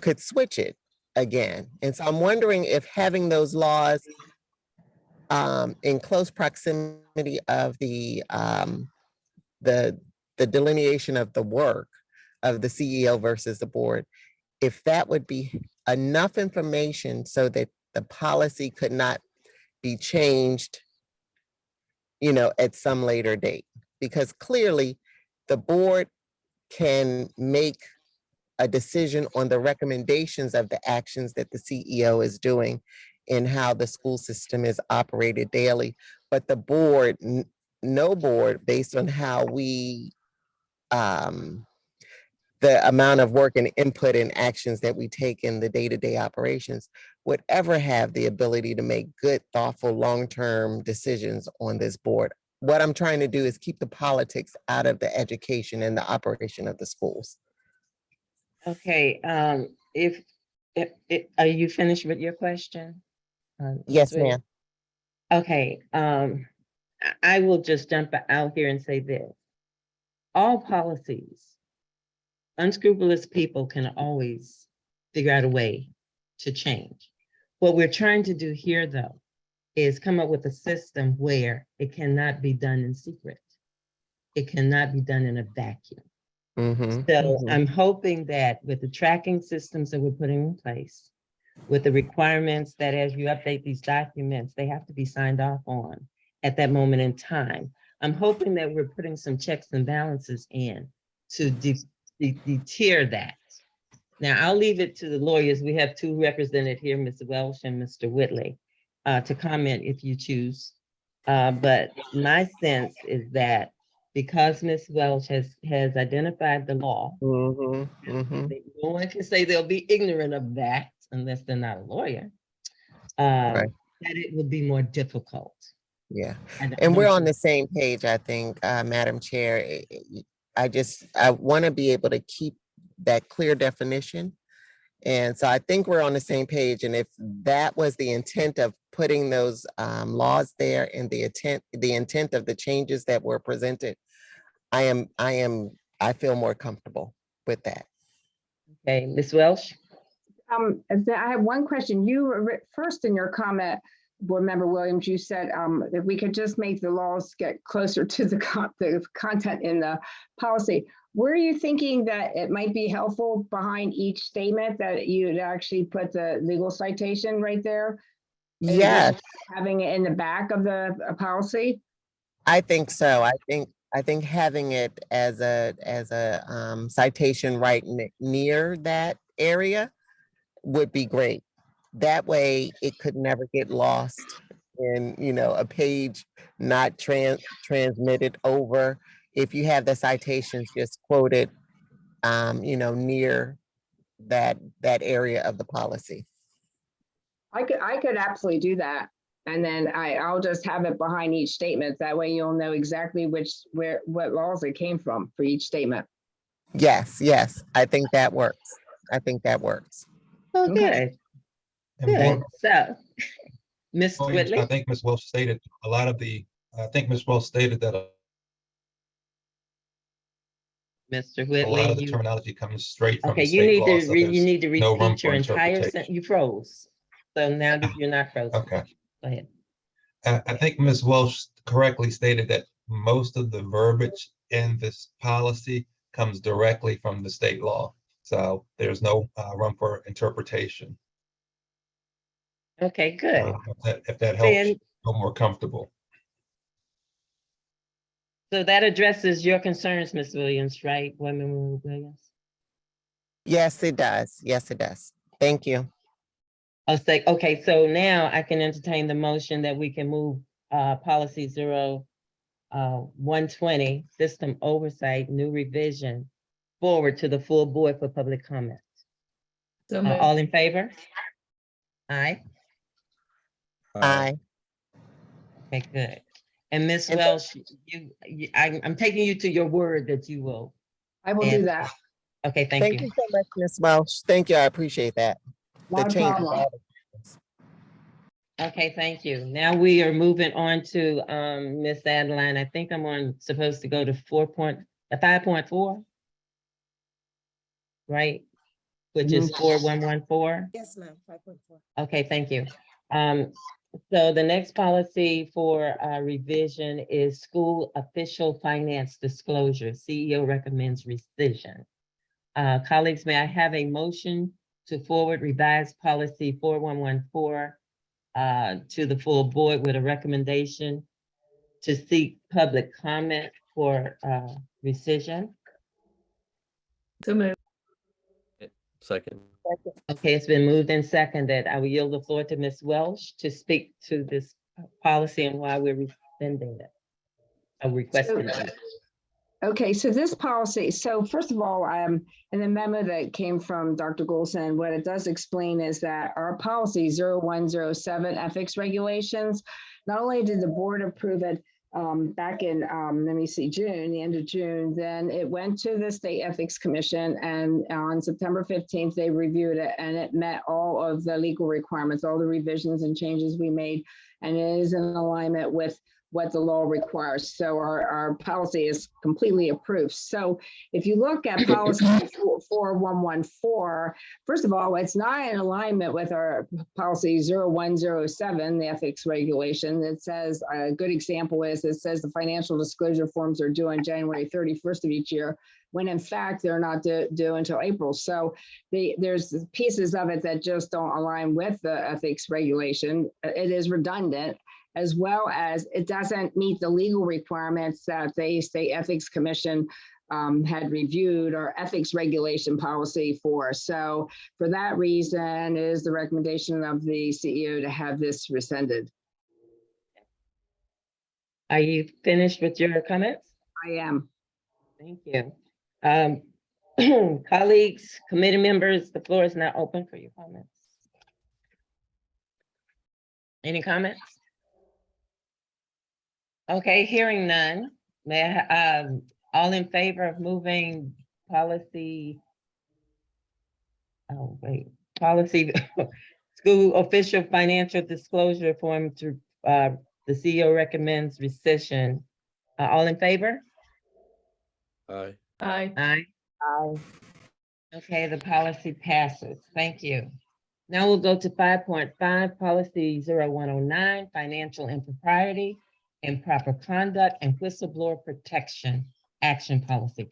could switch it again. And so I'm wondering if having those laws in close proximity of the delineation of the work of the CEO versus the board, if that would be enough information so that the policy could not be changed, at some later date. Because clearly the board can make a decision on the recommendations of the actions that the CEO is doing and how the school system is operated daily. But the board, no board, based on how we the amount of work and input and actions that we take in the day-to-day operations, would ever have the ability to make good, thoughtful, long-term decisions on this board. What I'm trying to do is keep the politics out of the education and the operation of the schools. Okay, if are you finished with your question? Yes, ma'am. Okay, I will just jump out here and say this. All policies, unscrupulous people can always figure out a way to change. What we're trying to do here, though, is come up with a system where it cannot be done in secret. It cannot be done in a vacuum. I'm hoping that with the tracking systems that we're putting in place, with the requirements that as you update these documents, they have to be signed off on at that moment in time. I'm hoping that we're putting some checks and balances in to deter that. Now, I'll leave it to the lawyers. We have two represented here, Mr. Welsh and Mr. Whitley, to comment if you choose. But my sense is that because Ms. Welsh has identified the law, no one can say they'll be ignorant of that unless they're not a lawyer, Right. that it would be more difficult Yeah. And And we're on motion- the same page, I think, Madam Chair. I want to be able to keep that clear definition. And so I think we're on the same page. And if that was the intent of putting those laws there and the intent of the changes that were presented, I feel more comfortable with that. Okay, Ms. Welsh? I have one question. You were first in your comment, Board Member Williams, you said if we could just make the laws get closer to the content in the policy. Were you thinking that it might be helpful behind each statement that you'd actually put the legal citation right there? Yes, Having it in the back of the policy? I think so. I think having it as a citation right near that area would be great. That way it could never get lost in, a page not transmitted over. If you have the citations just quoted, near that area of the policy. I could absolutely do that. And then I'll just have it behind each statement. That way you'll know exactly what laws it came from for each statement. Yes, I think that works. Okay, And good. Board So, Ms. Williams, I Whitley? think Ms. Welch stated I think Ms. Welch stated that Mr. a lot Whitley, of the terminology comes straight from okay, the you state need law. to, So you there's need to no room repeat your for entire interpretation. sentence. You froze. So now that you're not frozen. Okay. Go ahead. I think Ms. Welch correctly stated that most of the verbiage in this policy comes directly from the state law. So there's no room for interpretation. Okay, good. If that helps, Then, feel more comfortable. so that addresses your concerns, Ms. Williams, right? Women Williams? Yes, it does. Thank you. I'll say, okay, so now I can entertain the motion that we can move policy 120, system oversight, new revision forward to the full board for public comment. So moved. All in favor? Aye. Aye. Okay, good. And Ms. And- Welsh, I'm taking you to your word that you will. I will do that. Okay, thank Thank you. you so much, Ms. Welch. Thank you. I appreciate that. Not a change is problem. all- Okay, thank you. Now we are moving on to Ms. Adeline. I think I'm supposed to go to 5.4. Right? Which is 4114. Yes, ma'am, 5.4. Okay, thank you. So the next policy for revision is school official finance disclosure. CEO recommends rescission. Colleagues, may I have a motion to forward revised policy 4114 to the full board with a recommendation to seek public comment for rescission? So moved. Second. Okay, it's been moved and seconded. I will yield the floor to Ms. Welsh to speak to this policy and why we're rescinding it. Requesting it. Okay, so this policy, so first of all, in the memo that came from Dr. Golson, what it does explain is that our policy 0107 ethics regulations, not only did the board approve it back in, June, the end of June, then it went to the State Ethics Commission, and on September 15th, they reviewed it, and it met all of the legal requirements, all the revisions and changes we made, and it is in alignment with what the law requires. So our policy is completely approved. So if you look at policy 4114, first of all, it's not in alignment with our policy 0107, the ethics regulation. It says, a good example is, it says the financial disclosure forms are due on January 31st of each year, when in fact they're not due until April. So there's pieces of it that just don't align with the ethics regulation. It is redundant, as well as it doesn't meet the legal requirements that the State Ethics Commission had reviewed our ethics regulation policy for. So for that reason, it is the recommendation of the CEO to have this rescinded. Are you finished with your comments? I am. Thank you. Colleagues, committee members, the floor is now open for your comments. Any comments? Okay, hearing none, may I, all in favor of moving policy? Oh, wait, policy, school official financial disclosure form to, the CEO recommends rescission. All in favor? Aye. Aye. Aye. Aye. Okay, the policy passes. Thank you. Now we'll go to 5.5, policy 0109, financial impropriety, improper conduct, and whistleblower protection action policy.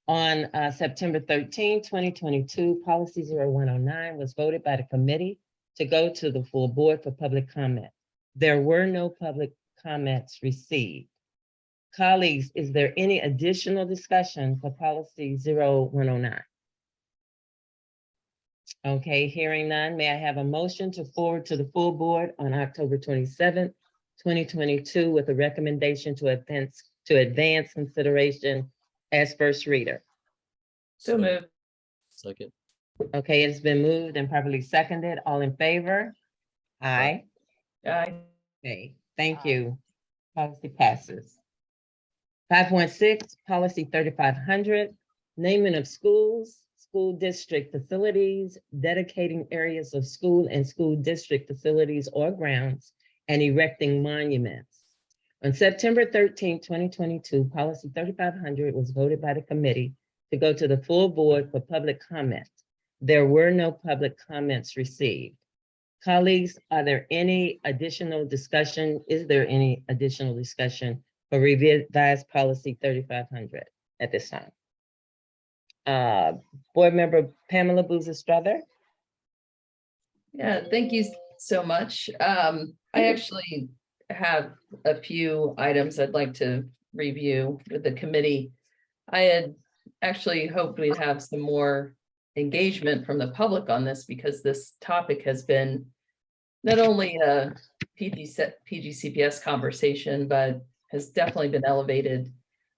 On September 13, 2022, policy 0109 was voted by the committee to go to the full board for public comment. There were no public comments received. Colleagues, is there any additional discussion for policy 0109? Okay, hearing none, may I have a motion to forward to the full board on October 27th, 2022 with a recommendation to advance consideration as first reader? So moved. Second. Okay, it's been moved and properly seconded. All in favor? Aye. Aye. Okay, thank you. Policy passes. 5.6, policy 3500, naming of schools, school district facilities, dedicating areas of school and school district facilities or grounds, and erecting monuments. On September 13, 2022, policy 3500 was voted by the committee to go to the full board for public comment. There were no public comments received. Colleagues, are there any additional discussion? Is there any additional discussion for revised policy 3500 at this time? Board member Pamela Boozer-Strother. Yeah, thank you so much. I actually have a few items I'd like to review with the committee. I had actually hoped we'd have some more engagement from the public on this because this topic has been not only a PGCPS conversation, but has definitely been elevated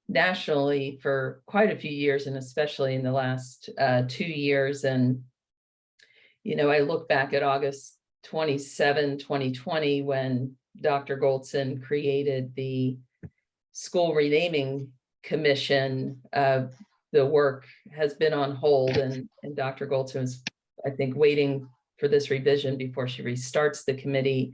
nationally for quite a few years, and especially in the last 2 years. And, you know, I look back at August 27, 2020, when Dr. Goldson created the School Renaming Commission. The work has been on hold, and Dr. Goldson is, I think, waiting for this revision before she restarts the committee.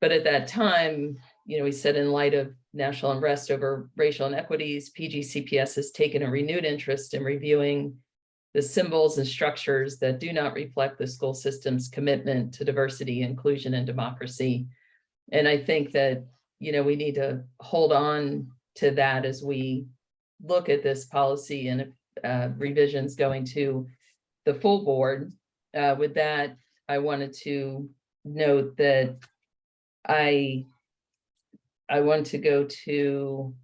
But at that time, you know, he said, in light of national unrest over racial inequities, PGCPS has taken a renewed interest in reviewing the symbols and structures that do not reflect the school system's commitment to diversity, inclusion, and democracy. And I think that, you know, we need to hold on to that as we look at this policy and revisions going to the full board. With that, I wanted to note that I want to go to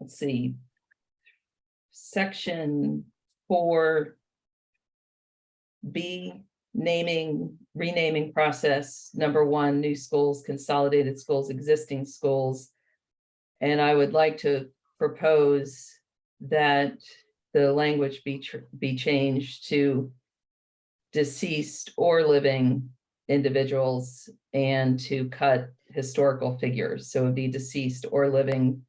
let's see, section 4B, renaming process, number 1, new schools, consolidated schools, existing schools. And I would like to propose that the language be changed to deceased or living individuals, and to cut historical figures. So it would be deceased or living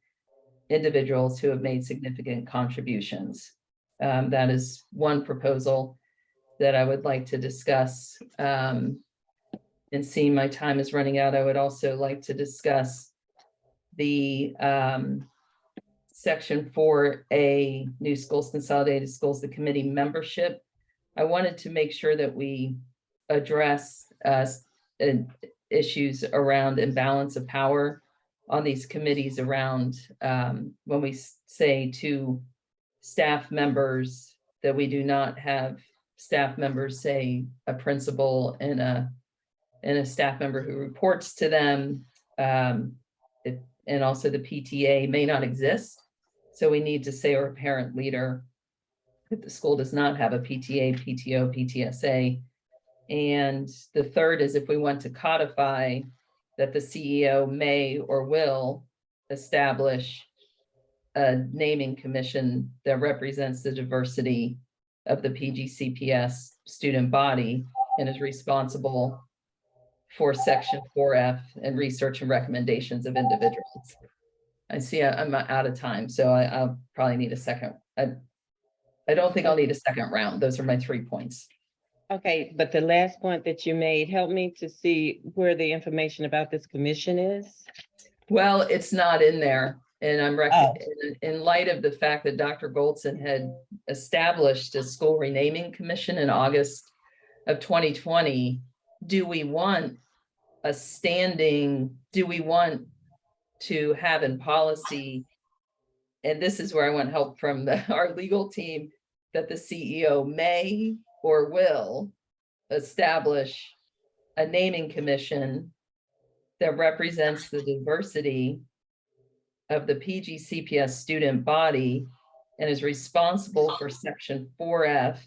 individuals who have made significant contributions. That is one proposal that I would like to discuss. And seeing my time is running out, I would also like to discuss the section 4A, new schools, consolidated schools, the committee membership. I wanted to make sure that we address issues around imbalance of power on these committees, around when we say to staff members that we do not have staff members, say a principal and a staff member who reports to them, and also the PTA may not exist. So we need to say, or a parent leader, if the school does not have a PTA, PTO, PTSA. And the third is if we want to codify that the CEO may or will establish a naming commission that represents the diversity of the PGCPS student body and is responsible for section 4F and research and recommendations of individuals. I see I'm out of time, so I'll probably need a second. I don't think I'll need a second round. Those are my 3 points. Okay, but the last point that you made, help me to see where the information about this commission is. Well, it's not in there. And I'm Oh. in light of the fact that Dr. Goldson had established a school renaming commission in August of 2020, do we want to have in policy, and this is where I want help from our legal team, that the CEO may or will establish a naming commission that represents the diversity of the PGCPS student body and is responsible for section 4F,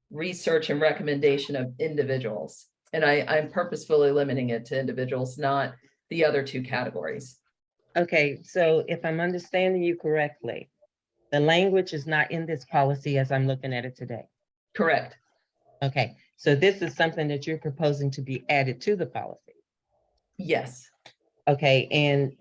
research and recommendation of individuals. And I'm purposefully limiting it to individuals, not the other 2 categories. Okay, so if I'm understanding you correctly, the language is not in this policy as I'm looking at it today. Correct. Okay, so this is something that you're proposing to be added to the policy. Yes. Okay, and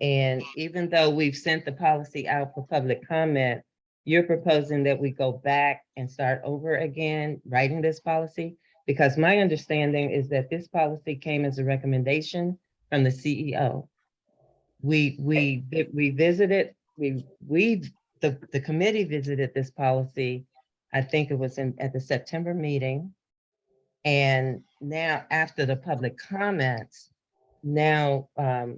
even though we've sent the policy out for public comment, you're proposing that we go back and start over again, writing this policy? Because my understanding is that this policy came as a recommendation from the CEO. We visited, the committee visited this policy, I think it was at the September meeting. And now after the public comments, now the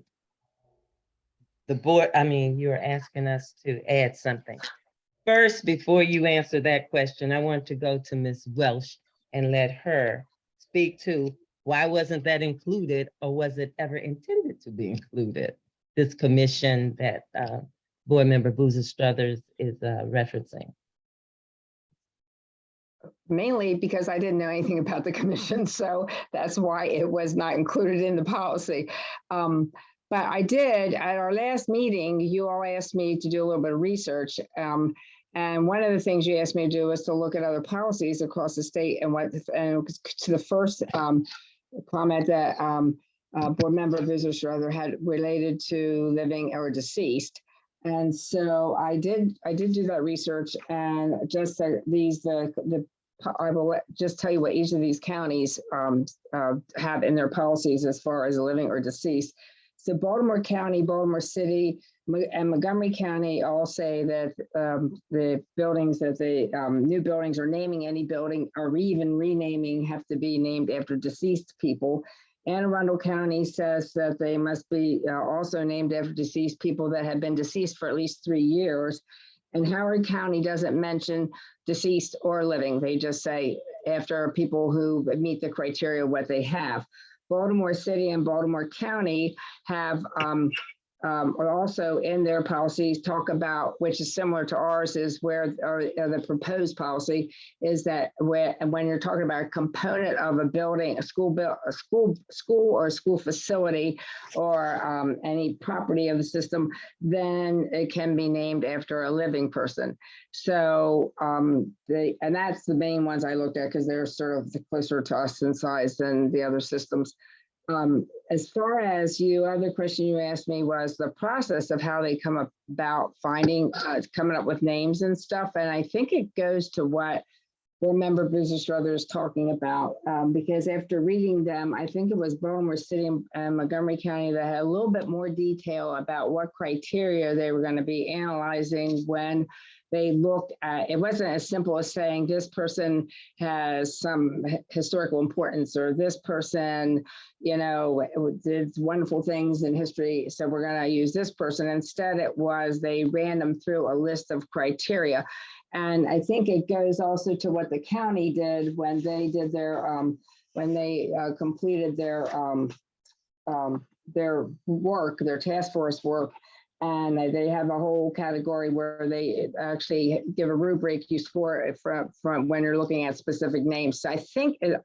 board, you're asking us to add something. First, before you answer that question, I want to go to Ms. Welsh and let her speak to why wasn't that included, or was it ever intended to be included? This commission that Board Member Boozer Struthers is referencing. Mainly because I didn't know anything about the commission, so that's why it was not included in the policy. But I did, at our last meeting, you all asked me to do a little bit of research. And one of the things you asked me to do was to look at other policies across the state, and to the first comment that Board Member Boozer Struther had related to living or deceased. And so I did do that research, and just I will just tell you what each of these counties have in their policies as far as living or deceased. So Baltimore County, Baltimore City, and Montgomery County all say that the buildings that new buildings, or naming any building, or even renaming, have to be named after deceased people. Anne Arundel County says that they must be also named after deceased people that have been deceased for at least 3 years. And Howard County doesn't mention deceased or living. They just say after people who meet the criteria of what they have. Baltimore City and Baltimore County have also in their policies talk about, which is similar to ours, is where the proposed policy is that when you're talking about a component of a building, a school or a school facility, or any property of the system, then it can be named after a living person. So and that's the main ones I looked at, because they're sort of closer to us in size than the other systems. As far as other question you asked me was the process of how they come about finding, coming up with names and stuff. And I think it goes to what Board Member Boozer Struther is talking about, because after reading them, I think it was Baltimore City and Montgomery County that had a little bit more detail about what criteria they were going to be analyzing when they looked at. It wasn't as simple as saying this person has some historical importance, or this person, did wonderful things in history, so we're going to use this person. Instead, it was they ran them through a list of criteria. And I think it goes also to what the county did when they did their completed their work, their task force work. And they have a whole category where they actually give a rubric you score it from when you're looking at specific names. So I think, and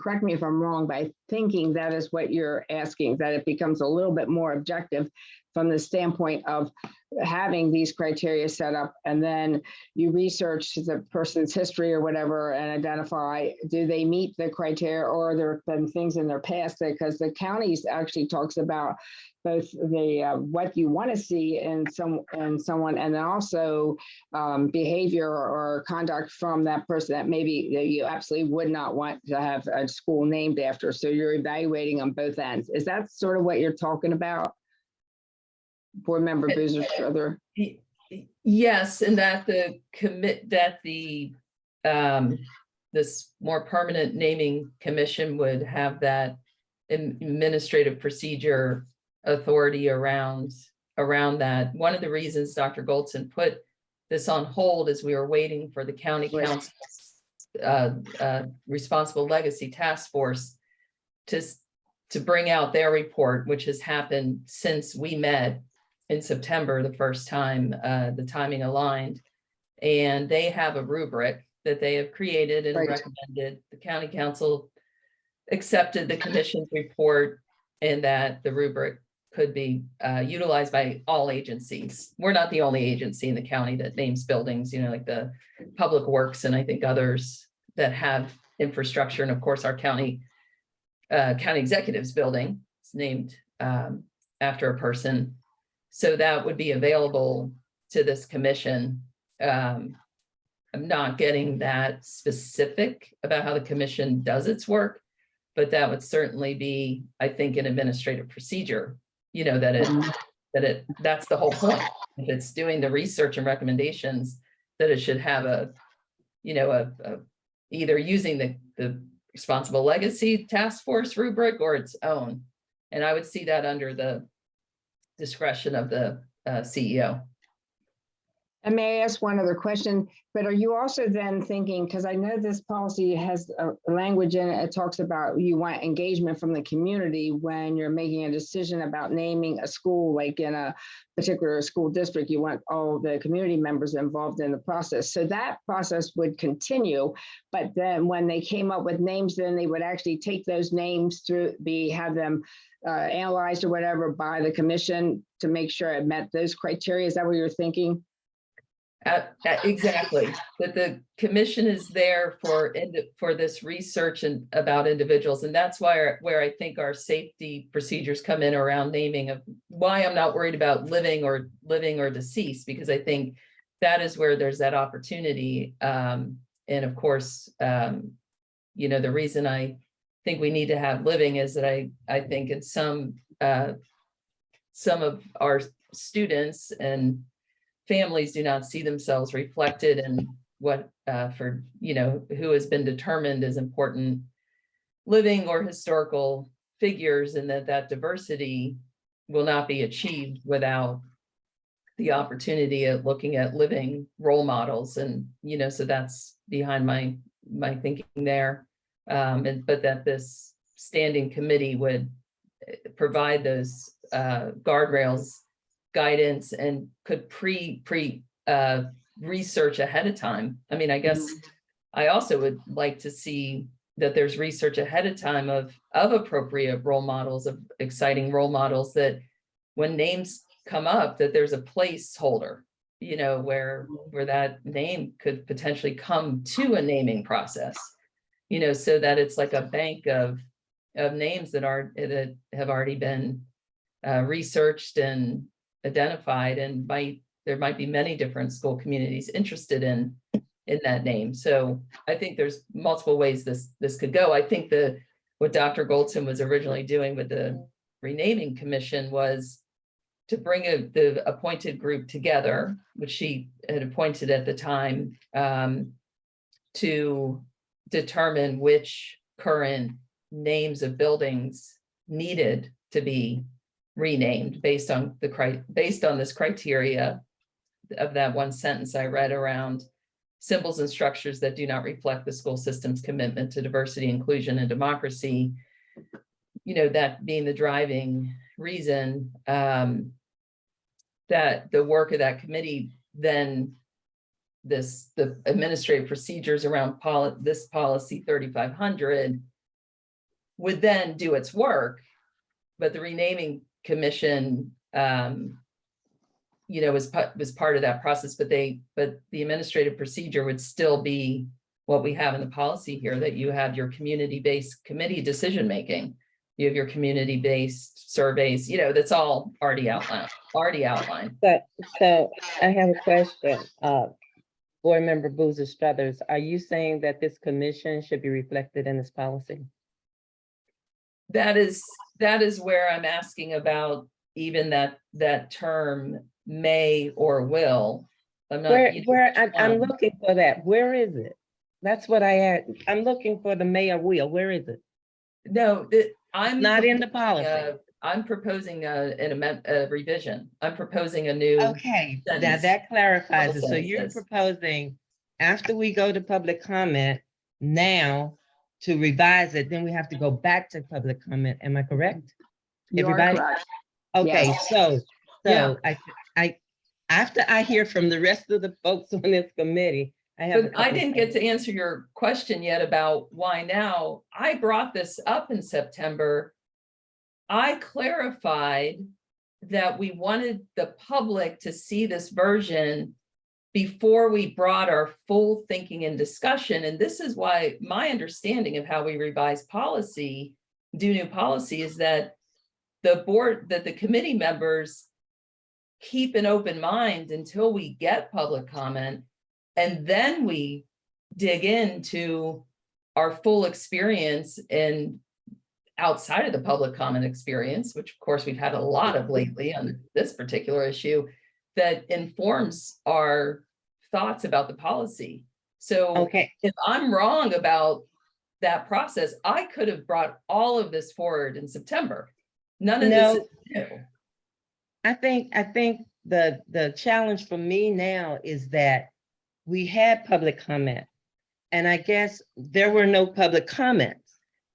correct me if I'm wrong, but I'm thinking that is what you're asking, that it becomes a little bit more objective from the standpoint of having these criteria set up, and then you research the person's history or whatever and identify, do they meet the criteria, or there have been things in their past, because the counties actually talks about both the what you want to see in someone, and then also behavior or conduct from that person that maybe you absolutely would not want to have a school named after. So you're evaluating on both ends. Is that sort of what you're talking about, Board Member Boozer? Yes, and that this more permanent naming commission would have that administrative procedure authority around that. One of the reasons Dr. Goldson put this on hold is we were waiting for the county council's responsible legacy task force to bring out their report, which has happened since we met in September the first time, the timing aligned. And they have a rubric that they have created and recommended. The county council accepted the commission's report, and that the rubric could be utilized by all agencies. We're not the only agency in the county that names buildings, like the Public Works and I think others that have infrastructure. And of course, our county executive's building is named after a person. So that would be available to this commission. I'm not getting that specific about how the commission does its work, but that would certainly be, I think, an administrative procedure, that's the whole point. If it's doing the research and recommendations, that it should have either using the responsible legacy task force rubric or its own. And I would see that under the discretion of the CEO. And may I ask one other question, but are you also then thinking, because I know this policy has a language in it, it talks about you want engagement from the community when you're making a decision about naming a school, like in a particular school district, you want all the community members involved in the process. So that process would continue, but then when they came up with names, then they would actually take those names have them analyzed or whatever by the commission to make sure it met those criteria. Is that what you're thinking? Exactly, that the commission is there for this research and about individuals, and that's where I think our safety procedures come in around naming, of why I'm not worried about living or deceased, because I think that is where there's that opportunity. And of course, the reason I think we need to have living is that I think in some of our students and families do not see themselves reflected in what who has been determined as important living or historical figures, and that diversity will not be achieved without the opportunity of looking at living role models. And so that's behind my thinking there. But that this standing committee would provide those guardrails, guidance, and could research ahead of time. I mean, I guess I also would like to see that there's research ahead of time of appropriate role models, of exciting role models, that when names come up, that there's a placeholder, where that name could potentially come to a naming process, so that it's like a bank of names that have already been researched and identified, and there might be many different school communities interested in that name. So I think there's multiple ways this could go. I think what Dr. Goldson was originally doing with the renaming commission was to bring the appointed group together, which she had appointed at the time, to determine which current names of buildings needed to be renamed based on this criteria of that one sentence I read around symbols and structures that do not reflect the school system's commitment to diversity, inclusion, and democracy. That being the driving reason, that the work of that committee, then the administrative procedures around this policy 3500 would then do its work, but the renaming commission, was part of that process, but the administrative procedure would still be what we have in the policy here, that you have your community-based committee decision-making. You have your community-based surveys, that's all already outlined. So I have a question. Board Member Boozer Struthers, are you saying that this commission should be reflected in this policy? That is where I'm asking about even that term may or will. I'm not. I'm looking for that. Where is it? That's what I had. I'm looking for the may or will. Where is it? No, I'm Not in the policy. I'm proposing a revision. I'm proposing a new. Okay, now sentence. that clarifies it. So you're sentences. proposing, after we go to public comment, now to revise it, then we have to go back to public comment. Am I correct? You are Everybody? correct. Okay, Yes. so Yeah. I after I hear from the rest of the folks on this committee, I have. But I didn't get to answer your question yet about why now. I brought this up in September. I clarified that we wanted the public to see this version before we brought our full thinking and discussion. And this is why my understanding of how we revise policy, do new policy, is that the committee members keep an open mind until we get public comment, and then we dig into our full experience and outside of the public comment experience, which of course we've had a lot of lately on this particular issue, that informs our thoughts about the policy. So Okay, if I'm wrong about that process, I could have brought all of this forward in September. None of this is new. I think the challenge for me now is that we had public comment, and I guess there were no public comments.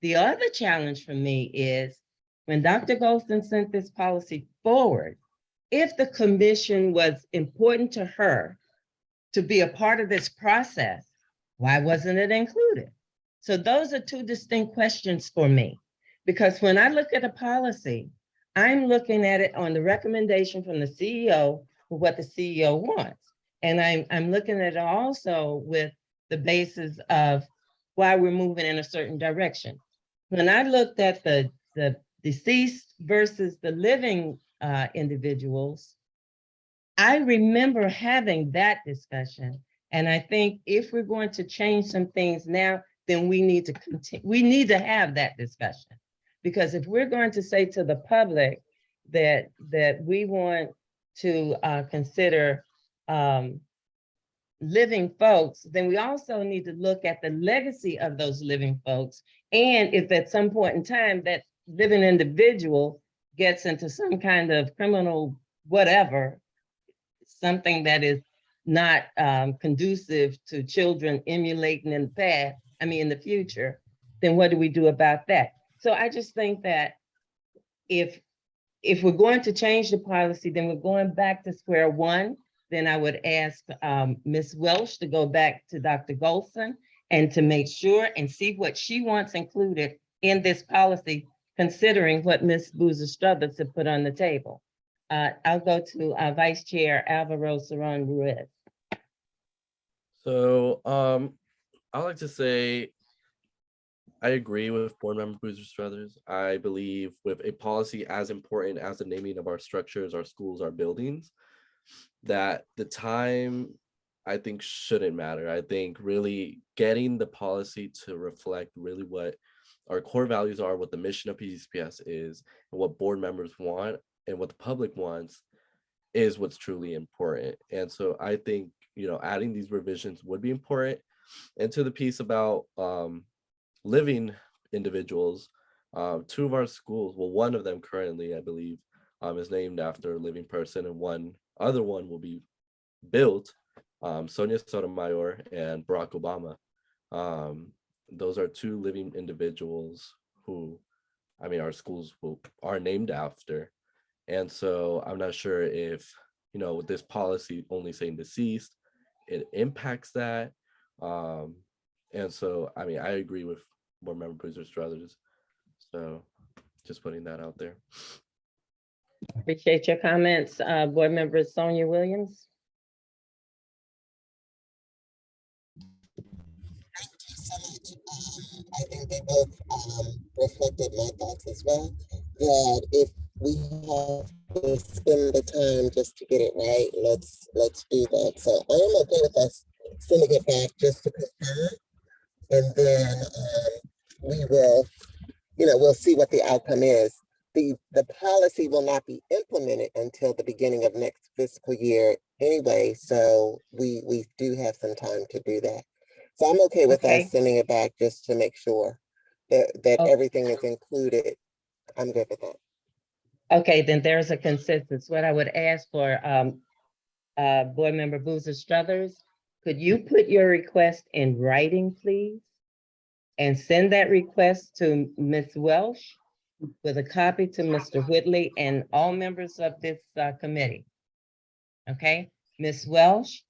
The other challenge for me is when Dr. Golston sent this policy forward, if the commission was important to her to be a part of this process, why wasn't it included? So those are two distinct questions for me, because when I look at a policy, I'm looking at it on the recommendation from the CEO for what the CEO wants. And I'm looking at it also with the basis of why we're moving in a certain direction. When I looked at the deceased versus the living individuals, I remember having that discussion. And I think if we're going to change some things now, then we need to continue. We need to have that discussion. Because if we're going to say to the public that we want to consider living folks, then we also need to look at the legacy of those living folks. And if at some point in time that living individual gets into some kind of criminal whatever, something that is not conducive to children emulating in the past, in the future, then what do we do about that? So I just think that if we're going to change the policy, then we're going back to square one. Then I would ask Ms. Welsh to go back to Dr. Golson and to make sure and see what she wants included in this policy, considering what Ms. Boozer Struthers had put on the table. I'll go to Vice Chair Alvaro Serrano Ruiz. So I like to say I agree with Board Member Boozer Struthers. I believe with a policy as important as the naming of our structures, our schools, our buildings, that the time, I think, shouldn't matter. I think really getting the policy to reflect really what our core values are, what the mission of PCPS is, and what board members want, and what the public wants is what's truly important. And so I think, adding these revisions would be important. And to the piece about living individuals, two of our schools, well, one of them currently, I believe, is named after a living person, and one other one will be built, Sonia Sotomayor and Barack Obama. Those are two living individuals who, our schools are named after. And so I'm not sure if, with this policy only saying deceased, it impacts that. And so, I agree with Board Member Boozer Struthers. So just putting that out there. Appreciate your comments, Board Member Sonia Williams. I think they both reflected my thoughts as well, that if we have to spend the time just to get it right, let's do that. So I am okay with us sending it back just to confirm, and then we will, we'll see what the outcome is. The policy will not be implemented until the beginning of next fiscal year anyway, so we do have some time to do that. So I'm okay with Okay. us sending it back just to make sure that Oh. everything is included. I'm good with that. Okay, then there's a consensus. What I would ask for, Board Member Boozer Struthers, could you put your request in writing, please? And send that request to Ms. Welsh with a copy to Mr. Whitley and all members of this committee. Okay, Ms. Welsh,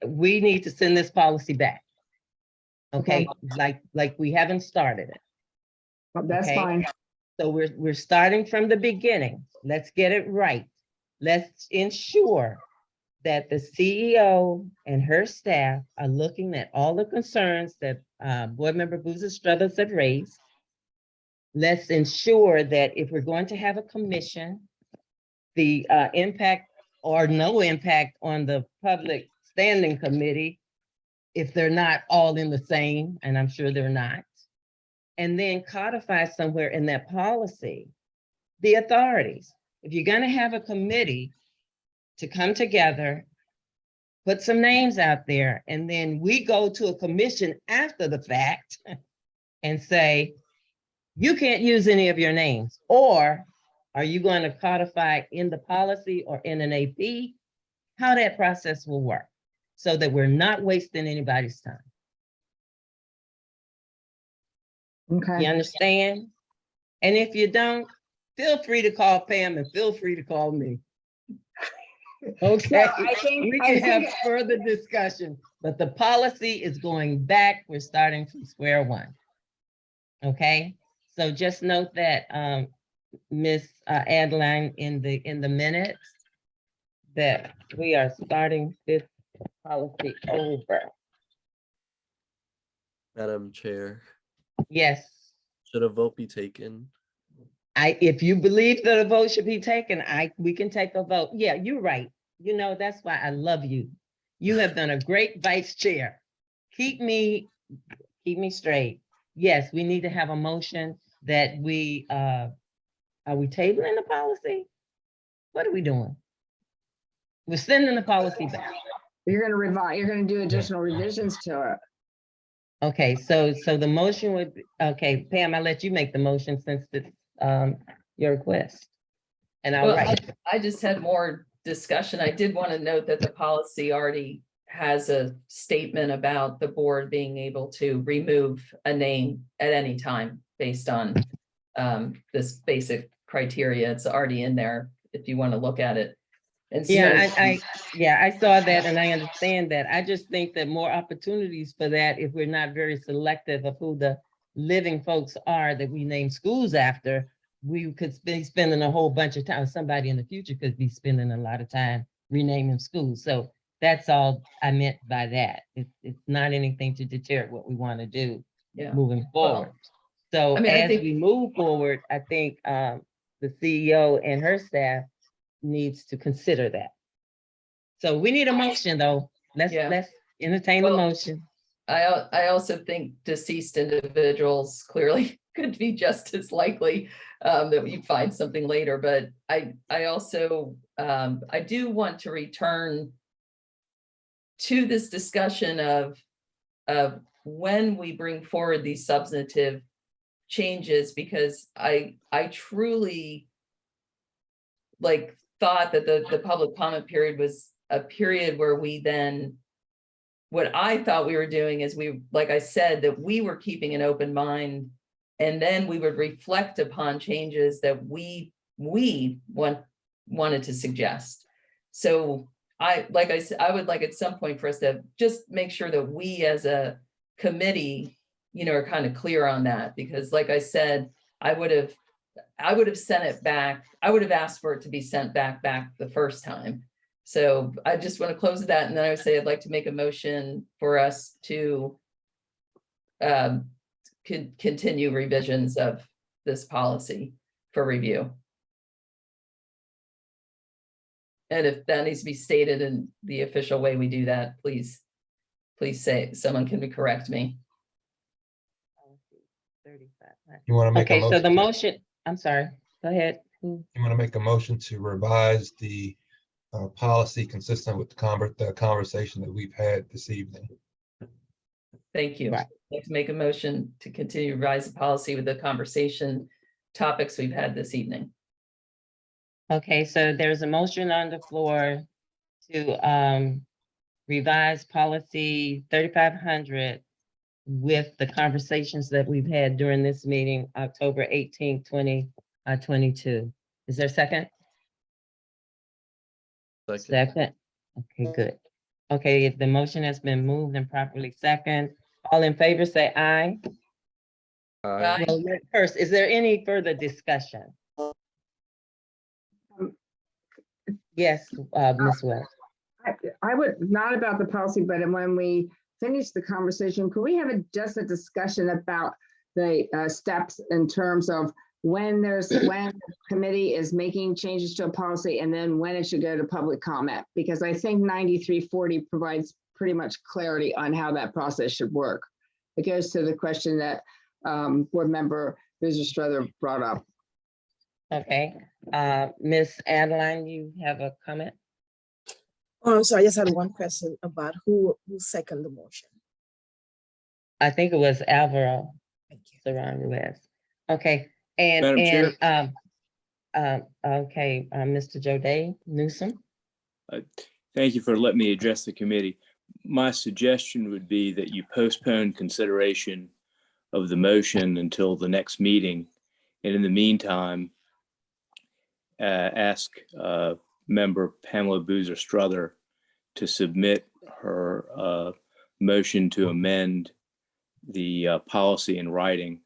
we need to send this policy back. Okay, like we haven't started it. That's Okay. fine. So we're starting from the beginning. Let's get it right. Let's ensure that the CEO and her staff are looking at all the concerns that Board Member Boozer Struthers had raised. Let's ensure that if we're going to have a commission, the impact or no impact on the public standing committee, if they're not all in the same, and I'm sure they're not. And then codify somewhere in that policy the authorities. If you're going to have a committee to come together, put some names out there, and then we go to a commission after the fact and say, you can't use any of your names, or are you going to codify in the policy or in an AP, how that process will work so that we're not wasting anybody's time. Okay. You understand? And if you don't, feel free to call Pam and feel free to call me. Okay, we can have further discussion, but the policy is going back. We're starting from square one. Okay, so just note that, Ms. Adeline, in the minutes, that we are starting this policy over. Madam Chair, Yes, should a vote be taken? if you believe that a vote should be taken, we can take a vote. Yeah, you're right. You know, that's why I love you. You have done a great vice chair. Keep me straight. Yes, we need to have a motion that we, are we tabling the policy? What are we doing? We're sending the policy back. You're gonna revise, you're gonna do additional revisions to it. Okay, so the motion would, okay, Pam, I'll let you make the motion since it's your request. And I'll Well, write. I just had more discussion. I did want to note that the policy already has a statement about the board being able to remove a name at any time based on this basic criteria. It's already in there if you want to look at it. And so, I saw that and I understand that. I just think that more opportunities for that, if we're not very selective of who the living folks are that we name schools after, we could be spending a whole bunch of time. Somebody in the future could be spending a lot of time renaming schools. So that's all I meant by that. It's not anything to deter what we want to do moving forward. So I mean, I think we move forward, I think the CEO and her staff needs to consider that. So we need a motion though. Let's entertain the motion. I also think deceased individuals clearly could be just as likely that you find something later, but I also I do want to return to this discussion of when we bring forward these substantive changes, because I truly thought that the public comment period was a period where we then, what I thought we were doing is like I said, that we were keeping an open mind, and then we would reflect upon changes that we wanted to suggest. So like I said, I would like at some point for us to just make sure that we as a committee, are kind of clear on that, because like I said, I would have I would have sent it back. I would have asked for it to be sent back the first time. So I just want to close that, and then I would say I'd like to make a motion for us to continue revisions of this policy for review. And if that needs to be stated in the official way we do that, please say, someone can correct me. You want to make a Okay, so the motion? motion, I'm sorry, go ahead. You want to make a motion to revise the policy consistent with the conversation that we've had this evening. Thank you. Right. I'd like to make a motion to continue to revise the policy with the conversation topics we've had this evening. Okay, so there's a motion on the floor to revise policy 3500 with the conversations that we've had during this meeting, October 18th, 2022. Is there a second? Second. Okay, good. Okay, if the motion has been moved and properly second, all in favor say aye. Aye. Well, first, is there any further discussion? Yes, Ms. Wells. I would, not about the policy, but when we finish the conversation, could we have just a discussion about the steps in terms of when the committee is making changes to a policy and then when it should go to public comment? Because I think 9340 provides pretty much clarity on how that process should work. It goes to the question that board member Strother brought up. Okay, Ms. Adeline, you have a comment? Oh, I'm sorry, I just had one question about who seconded the motion. I think it was Alvaro Thank you. Serrano. Okay, and Madam Chair. okay, Mr. Jose Newsom. Thank you for letting me address the committee. My suggestion would be that you postpone consideration of the motion until the next meeting. And in the meantime, ask member Pamela Boozer Strother to submit her motion to amend the policy in writing.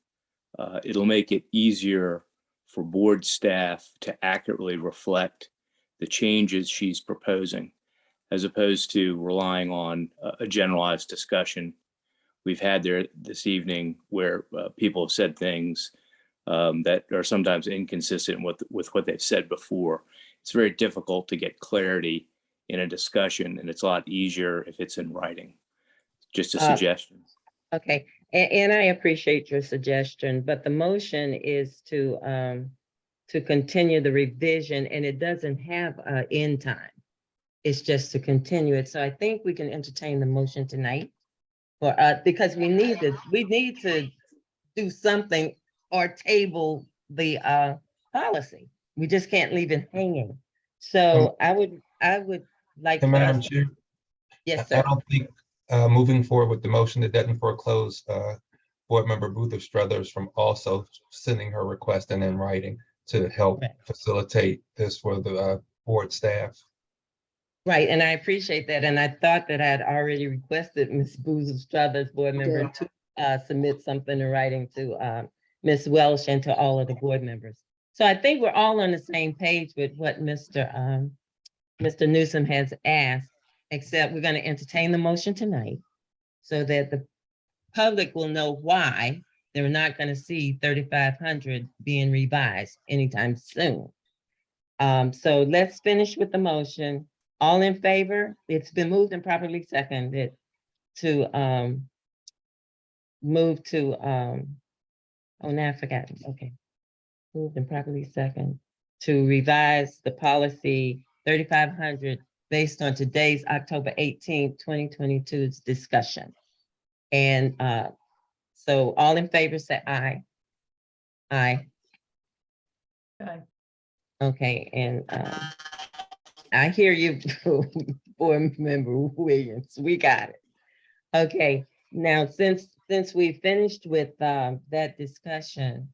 It'll make it easier for board staff to accurately reflect the changes she's proposing, as opposed to relying on a generalized discussion we've had there this evening where people have said things that are sometimes inconsistent with what they've said before. It's very difficult to get clarity in a discussion, and it's a lot easier if it's in writing. Just a suggestion. Okay, and I appreciate your suggestion, but the motion is to continue the revision, and it doesn't have an end time. It's just to continue it. So I think we can entertain the motion tonight for because we need to do something or table the policy. We just can't leave it hanging. So I would like. And Madam Chair, Yes, sir. I don't think moving forward with the motion that doesn't foreclose board member Boozer Struthers from also sending her request and in writing to help facilitate this for the board staff. Right, and I appreciate that. And I thought that I had already requested Ms. Boozer Struthers, board member, to submit something in writing to Ms. Welsh and to all of the board members. So I think we're all on the same page with what Mr. Newsom has asked, except we're going to entertain the motion tonight so that the public will know why they're not going to see 3500 being revised anytime soon. So let's finish with the motion. All in favor? It's been moved and properly seconded to move to oh, now I forgot. Okay. Moved and properly second to revise the policy 3500 based on today's October 18th, 2022's discussion. And so all in favor say aye. Aye. Aye. Okay, and I hear you, board member Williams. We got it. Okay, now since we finished with that discussion,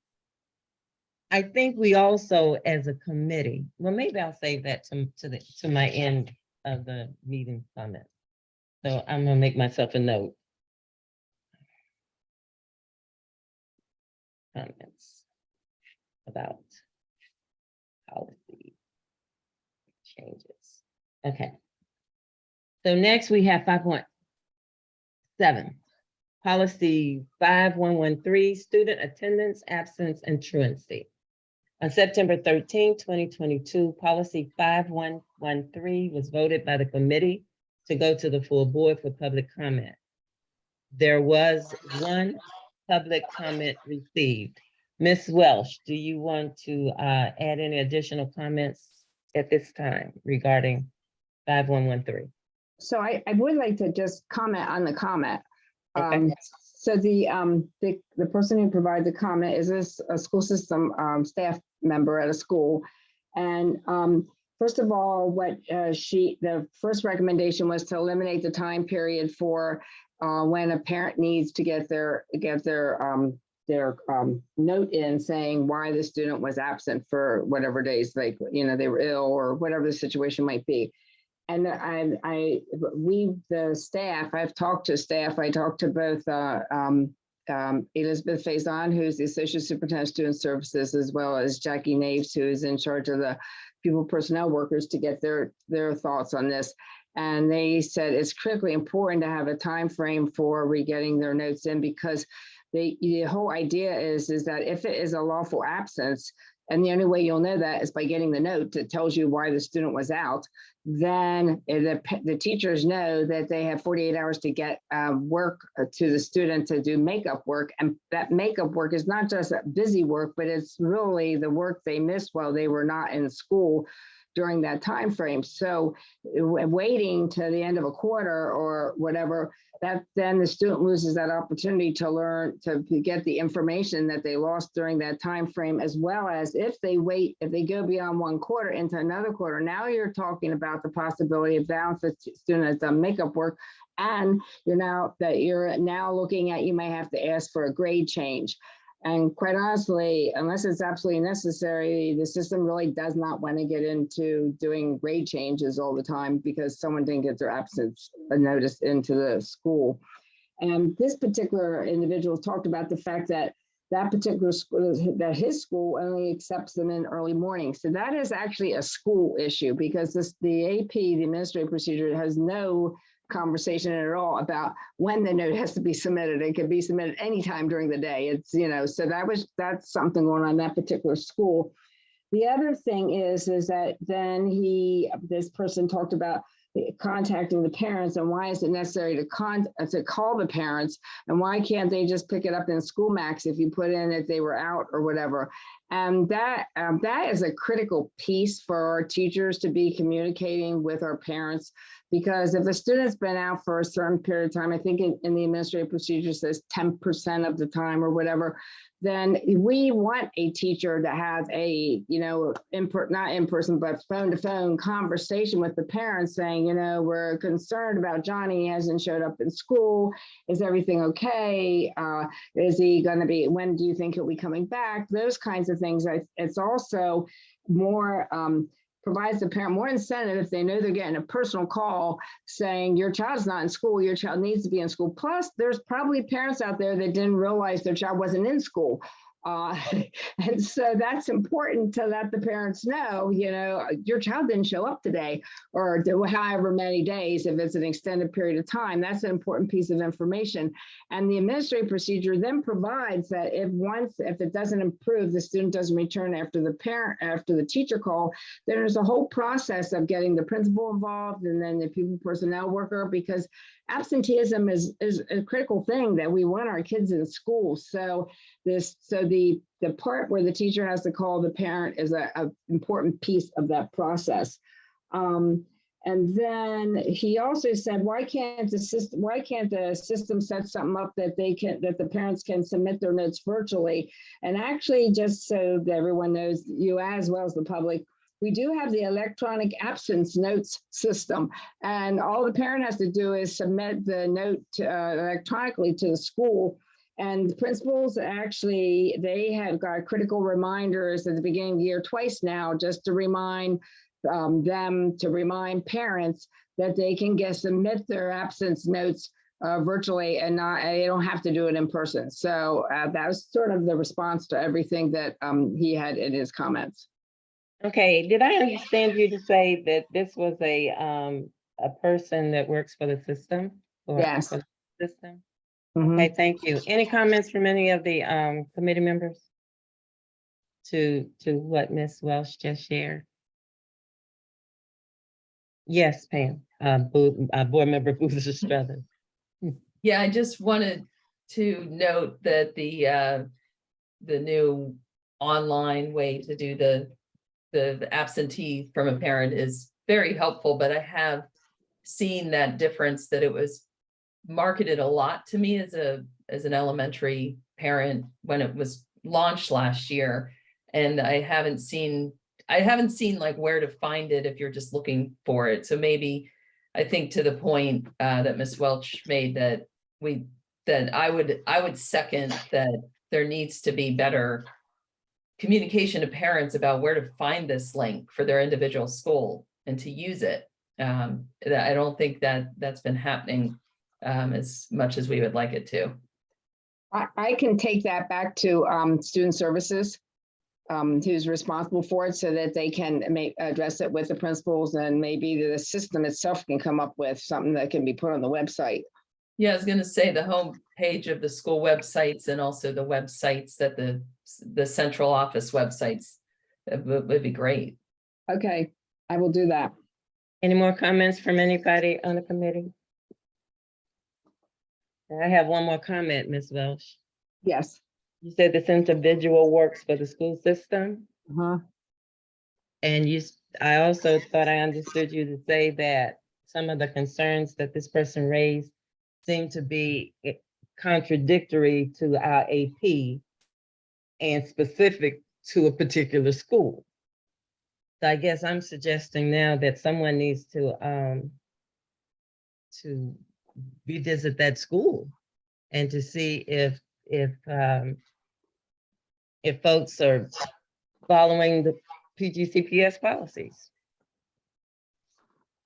I think we also, as a committee, well, maybe I'll save that to my end of the meeting comment. So I'm gonna make myself a note. Comments. about policy changes. Okay. So next we have 5.7, policy 5113, student attendance, absence, and truancy. On September 13, 2022, policy 5113 was voted by the committee to go to the full board for public comment. There was one public comment received. Ms. Welsh, do you want to add any additional comments at this time regarding 5113? So I would like to just comment on the comment. Okay. So the person who provided the comment is a school system staff member at a school. And first of all, the first recommendation was to eliminate the time period for when a parent needs to get their note in saying why the student was absent for whatever days, like, you know, they were ill or whatever the situation might be. And the staff, I've talked to staff, I talked to both Elizabeth Faison, who's the Associate Superintendent of Student Services, as well as Jackie Naves, who is in charge of the pupil personnel workers, to get their thoughts on this. And they said it's critically important to have a time frame for re-getting their notes in, because the whole idea is that if it is a lawful absence, and the only way you'll know that is by getting the note that tells you why the student was out, then the teachers know that they have 48 hours to get work to the student to do makeup work. And that makeup work is not just busy work, but it's really the work they missed while they were not in school during that time frame. So waiting to the end of a quarter or whatever, that then the student loses that opportunity to learn, to get the information that they lost during that time frame, as well as if they go beyond one quarter into another quarter, now you're talking about the possibility of down for student has done makeup work, and you're now looking at, you may have to ask for a grade change. And quite honestly, unless it's absolutely necessary, the system really does not want to get into doing grade changes all the time because someone didn't get their absence notice into the school. And this particular individual talked about the fact that particular school, that his school only accepts them in early morning. So that is actually a school issue, because the AP, the administrative procedure, has no conversation at all about when the note has to be submitted. It can be submitted anytime during the day. It's, you know, so that's something going on in that particular school. The other thing is that then this person talked about contacting the parents, and why is it necessary to call the parents, and why can't they just pick it up in School Max if you put in if they were out or whatever. And that is a critical piece for our teachers to be communicating with our parents, because if a student's been out for a certain period of time, I think in the administrative procedure says 10% of the time or whatever, then we want a teacher to have a, you know, not in person, but phone to phone conversation with the parents saying, you know, we're concerned about Johnny, he hasn't showed up in school. Is everything okay? Is he going to be, when do you think he'll be coming back? Those kinds of things. It's also more, provides the parent more incentive if they know they're getting a personal call saying your child's not in school, your child needs to be in school. Plus, there's probably parents out there that didn't realize their child wasn't in school. And so that's important to let the parents know, you know, your child didn't show up today, or however many days, if it's an extended period of time. That's an important piece of information. And the administrative procedure then provides that if it doesn't improve, the student doesn't return after the teacher call, then there's a whole process of getting the principal involved and then the pupil personnel worker, because absenteeism is a critical thing that we want our kids in school. So the part where the teacher has to call the parent is an important piece of that process. And then he also said, why can't the system set something up that the parents can submit their notes virtually? And actually, just so that everyone knows, you as well as the public, we do have the electronic absence notes system, and all the parent has to do is submit the note electronically to the school. And the principals, actually, they have got critical reminders at the beginning of the year twice now, just to remind remind parents that they can submit their absence notes virtually and they don't have to do it in person. So that was sort of the response to everything that he had in his comments. Okay, did I understand you to say that this was a person that works for the system? Or Yes. for the system? Mhm. Okay, thank you. Any comments from any of the committee members to what Ms. Welsh just shared? Yes, Pam, Board Member Boozer Struthers. Yeah, I just wanted to note that the new online way to do the absentee from a parent is very helpful, but I have seen that difference, that it was marketed a lot to me as an elementary parent when it was launched last year. And I haven't seen like where to find it if you're just looking for it. So maybe, I think to the point that Ms. Welch made, that I would second that there needs to be better communication to parents about where to find this link for their individual school and to use it. I don't think that that's been happening as much as we would like it to. I can take that back to student services, who's responsible for it, so that they can address it with the principals, and maybe the system itself can come up with something that can be put on the website. Yeah, I was going to say the home page of the school websites, and also the websites that the central office websites would be great. Okay, I will do that. Any more comments from anybody on the committee? I have one more comment, Ms. Welsh. Yes. You said this individual works for the school system, Uh-huh. and I also thought I understood you to say that some of the concerns that this person raised seem to be contradictory to our AP and specific to a particular school. So I guess I'm suggesting now that someone needs to revisit that school and to see if folks are following the PGCPS policies.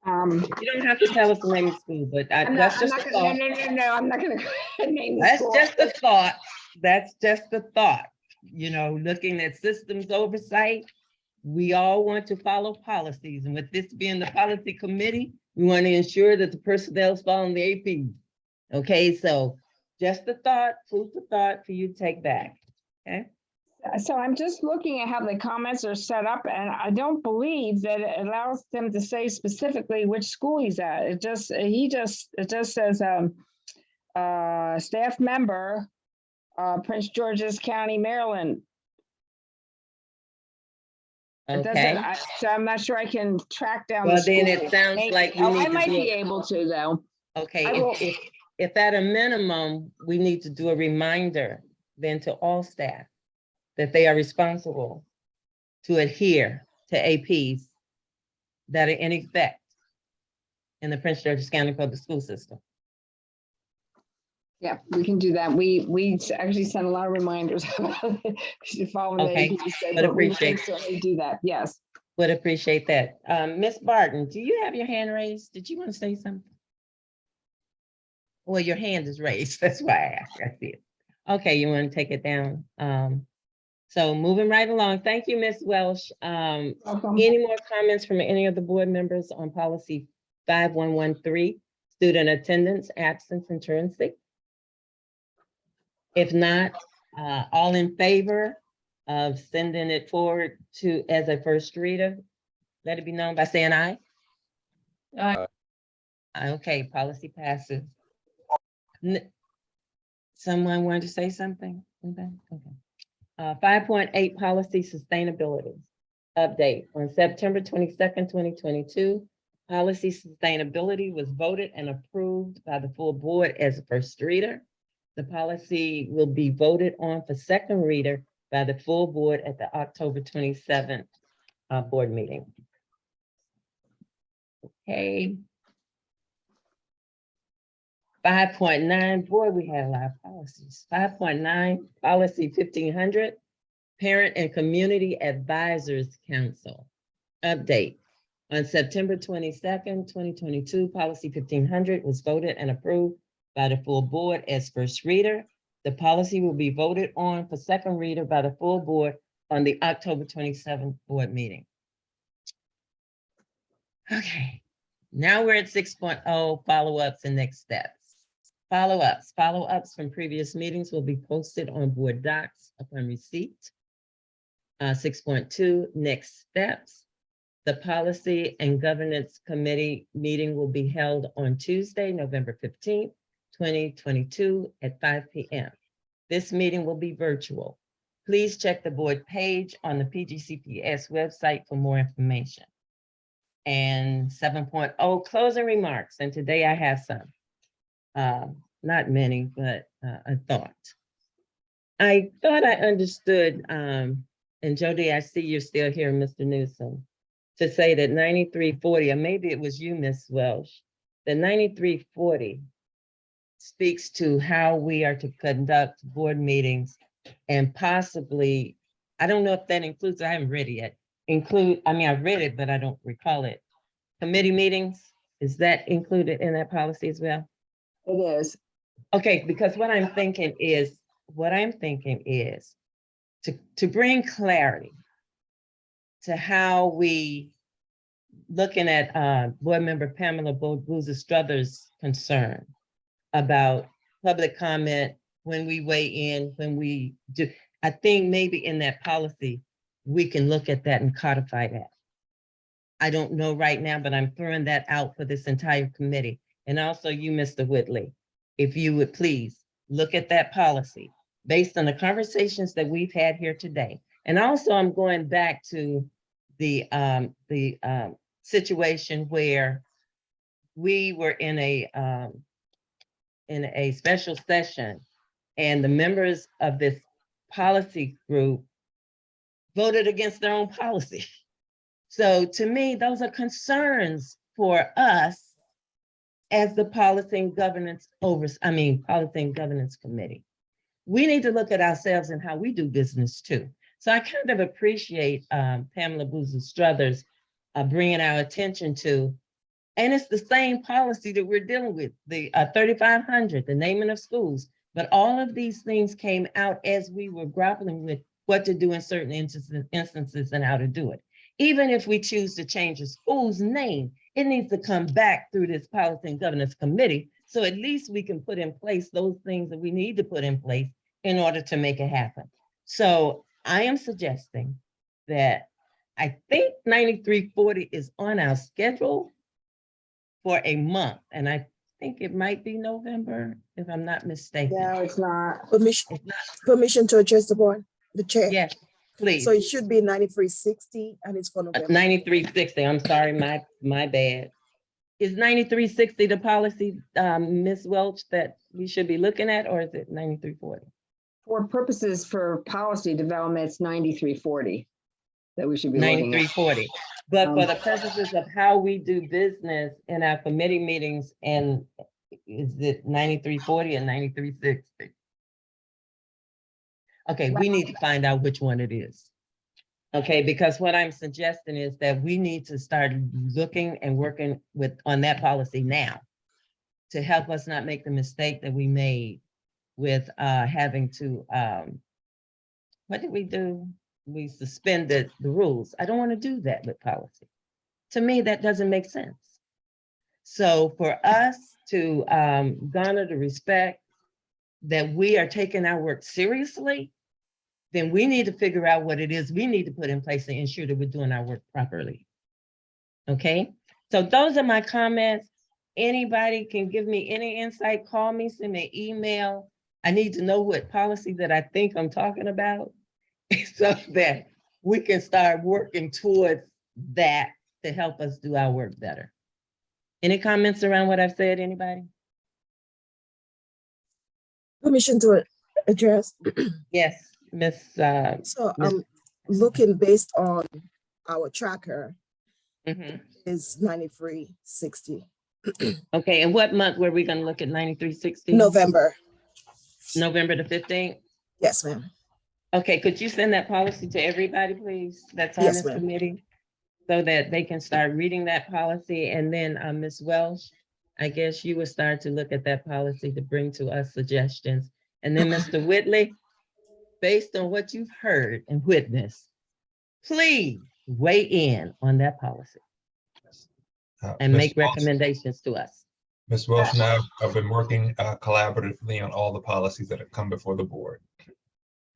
You don't have to tell us the name of the school, but that's just a thought. No, I'm not gonna name the That's school. just a thought. That's just a thought. You know, looking at systems oversight, we all want to follow policies. And with this being the policy committee, we want to ensure that the personnel is following the AP. Okay, so just a thought, food for thought for you to take back. Okay. So I'm just looking at how the comments are set up, and I don't believe that it allows them to say specifically which school he's at. It just says staff member, Prince George's County, Maryland. It doesn't, Okay. so I'm not sure I can track down. Well, the then school. it sounds Maybe. like we Oh, need I to might do be it. able to though. Okay, I will- if at a minimum, we need to do a reminder then to all staff that they are responsible to adhere to APs that are in effect in the Prince George's County Public School System. Yeah, we can do that. We actually sent a lot of reminders following Okay, the APs, but but we can appreciate- certainly do that. Yes. Would appreciate that. Ms. Barton, do you have your hand raised? Did you want to say something? Well, your hand is raised. That's why I asked. I see it. Okay, you want to take it down? So moving right along. Thank you, Ms. Welsh. Welcome. Any more comments from any of the board members on policy 5113, student attendance, absence, and truancy? If not, all in favor of sending it forward as a first reader, let it be known by saying aye. Aye. Okay, policy passes. Someone wanted to say something? Okay. 5.8 policy sustainability update. On September 22nd, 2022, policy sustainability was voted and approved by the full board as a first reader. The policy will be voted on for second reader by the full board at the October 27th board meeting. Okay. 5.9, boy, we had a lot of policies. 5.9, policy 1500, Parent and Community Advisors Council. Update. On September 22nd, 2022, policy 1500 was voted and approved by the full board as first reader. The policy will be voted on for second reader by the full board on the October 27th board meeting. Okay, now we're at 6.0, follow-ups and next steps. Follow-ups from previous meetings will be posted on board docs upon receipt. 6.2, next steps. The Policy and Governance Committee meeting will be held on Tuesday, November 15th, 2022 at 5 p.m. This meeting will be virtual. Please check the board page on the PGCPS website for more information. And 7.0, closing remarks. And today I have some, not many, but a thought. I thought I understood, and Jody, I see you're still here, Mr. Newsom, to say that 9340, or maybe it was you, Ms. Welsh, that 9340 speaks to how we are to conduct board meetings and possibly, I don't know if that includes, I haven't read it yet, I've read it, but I don't recall it. Committee meetings, is that included in that policy as well? It is. Okay, because what I'm thinking is to bring clarity to how we, looking at board member Pamela Boozer-Strother's concern about public comment, when we weigh in, when we do, I think maybe in that policy, we can look at that and codify that. I don't know right now, but I'm throwing that out for this entire committee. And also you, Mr. Whitley, if you would please look at that policy based on the conversations that we've had here today. And also I'm going back to the situation where we were in a special session and the members of this policy group voted against their own policy. So to me, those are concerns for us as the Policy and Governance Committee. We need to look at ourselves and how we do business too. So I kind of appreciate Pamela Boozer-Strother's bringing our attention to, and it's the same policy that we're dealing with, the 3500, the naming of schools. But all of these things came out as we were grappling with what to do in certain instances and how to do it. Even if we choose to change a school's name, it needs to come back through this Policy and Governance Committee. So at least we can put in place those things that we need to put in place in order to make it happen. So I am suggesting that I think 9340 is on our schedule for a month. And I think it might be November, if I'm not mistaken. No, it's not. Permission to address the board, the chair. Yes, please. So it should be 9360 and it's for November. 9360, I'm sorry, my bad. Is 9360 the policy, Ms. Welch, that we should be looking at, or is it 9340? For purposes for policy development, it's 9340 that we should be looking at. 9340. But for the purposes of how we do business in our committee meetings, and is it 9340 and 9360? Okay, we need to find out which one it is. Okay, because what I'm suggesting is that we need to start looking and working on that policy now to help us not make the mistake that we made with having to, what did we do? We suspended the rules. I don't want to do that with policy. To me, that doesn't make sense. So for us to garner the respect that we are taking our work seriously, then we need to figure out what it is we need to put in place to ensure that we're doing our work properly. Okay, so those are my comments. Anybody can give me any insight, call me, send me an email. I need to know what policy that I think I'm talking about so that we can start working towards that to help us do our work better. Any comments around what I've said, anybody? Permission to address. Yes, Miss. So I'm looking based on our tracker is 9360. Okay, and what month were we going to look at 9360? November. November the 15th? Yes, ma'am. Okay, could you send that policy to everybody, please? That's on Yes, this ma'am. committee, so that they can start reading that policy. And then Ms. Welsh, I guess you will start to look at that policy to bring to us suggestions. And then Mr. Whitley, based on what you've heard and witnessed, please weigh in on that policy and Ms. make Wilson- recommendations to us. Ms. Wilson, I've been working collaboratively on all the policies that have come before the board.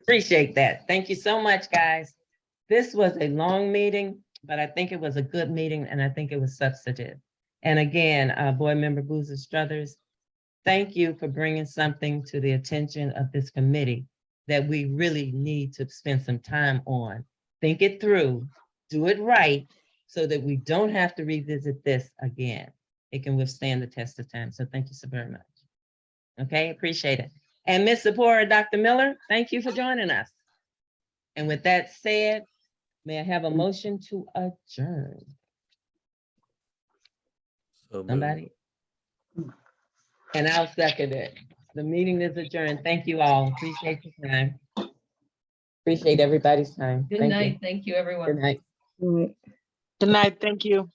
Appreciate that. Thank you so much, guys. This was a long meeting, but I think it was a good meeting and I think it was substantive. And again, Board Member Boozer Struthers, thank you for bringing something to the attention of this committee that we really need to spend some time on. Think it through, do it right, so that we don't have to revisit this again. It can withstand the test of time. So thank you so very much. Okay, appreciate it. And Ms. Zipporah, Dr. Miller, thank you for joining us. And with that said, may I have a motion to adjourn? So moved. Somebody? And I'll second it. The meeting is adjourned. Thank you all. Appreciate your time. Appreciate everybody's time. Good Thank you. night. Thank you, everyone. Good night. Good night, thank you.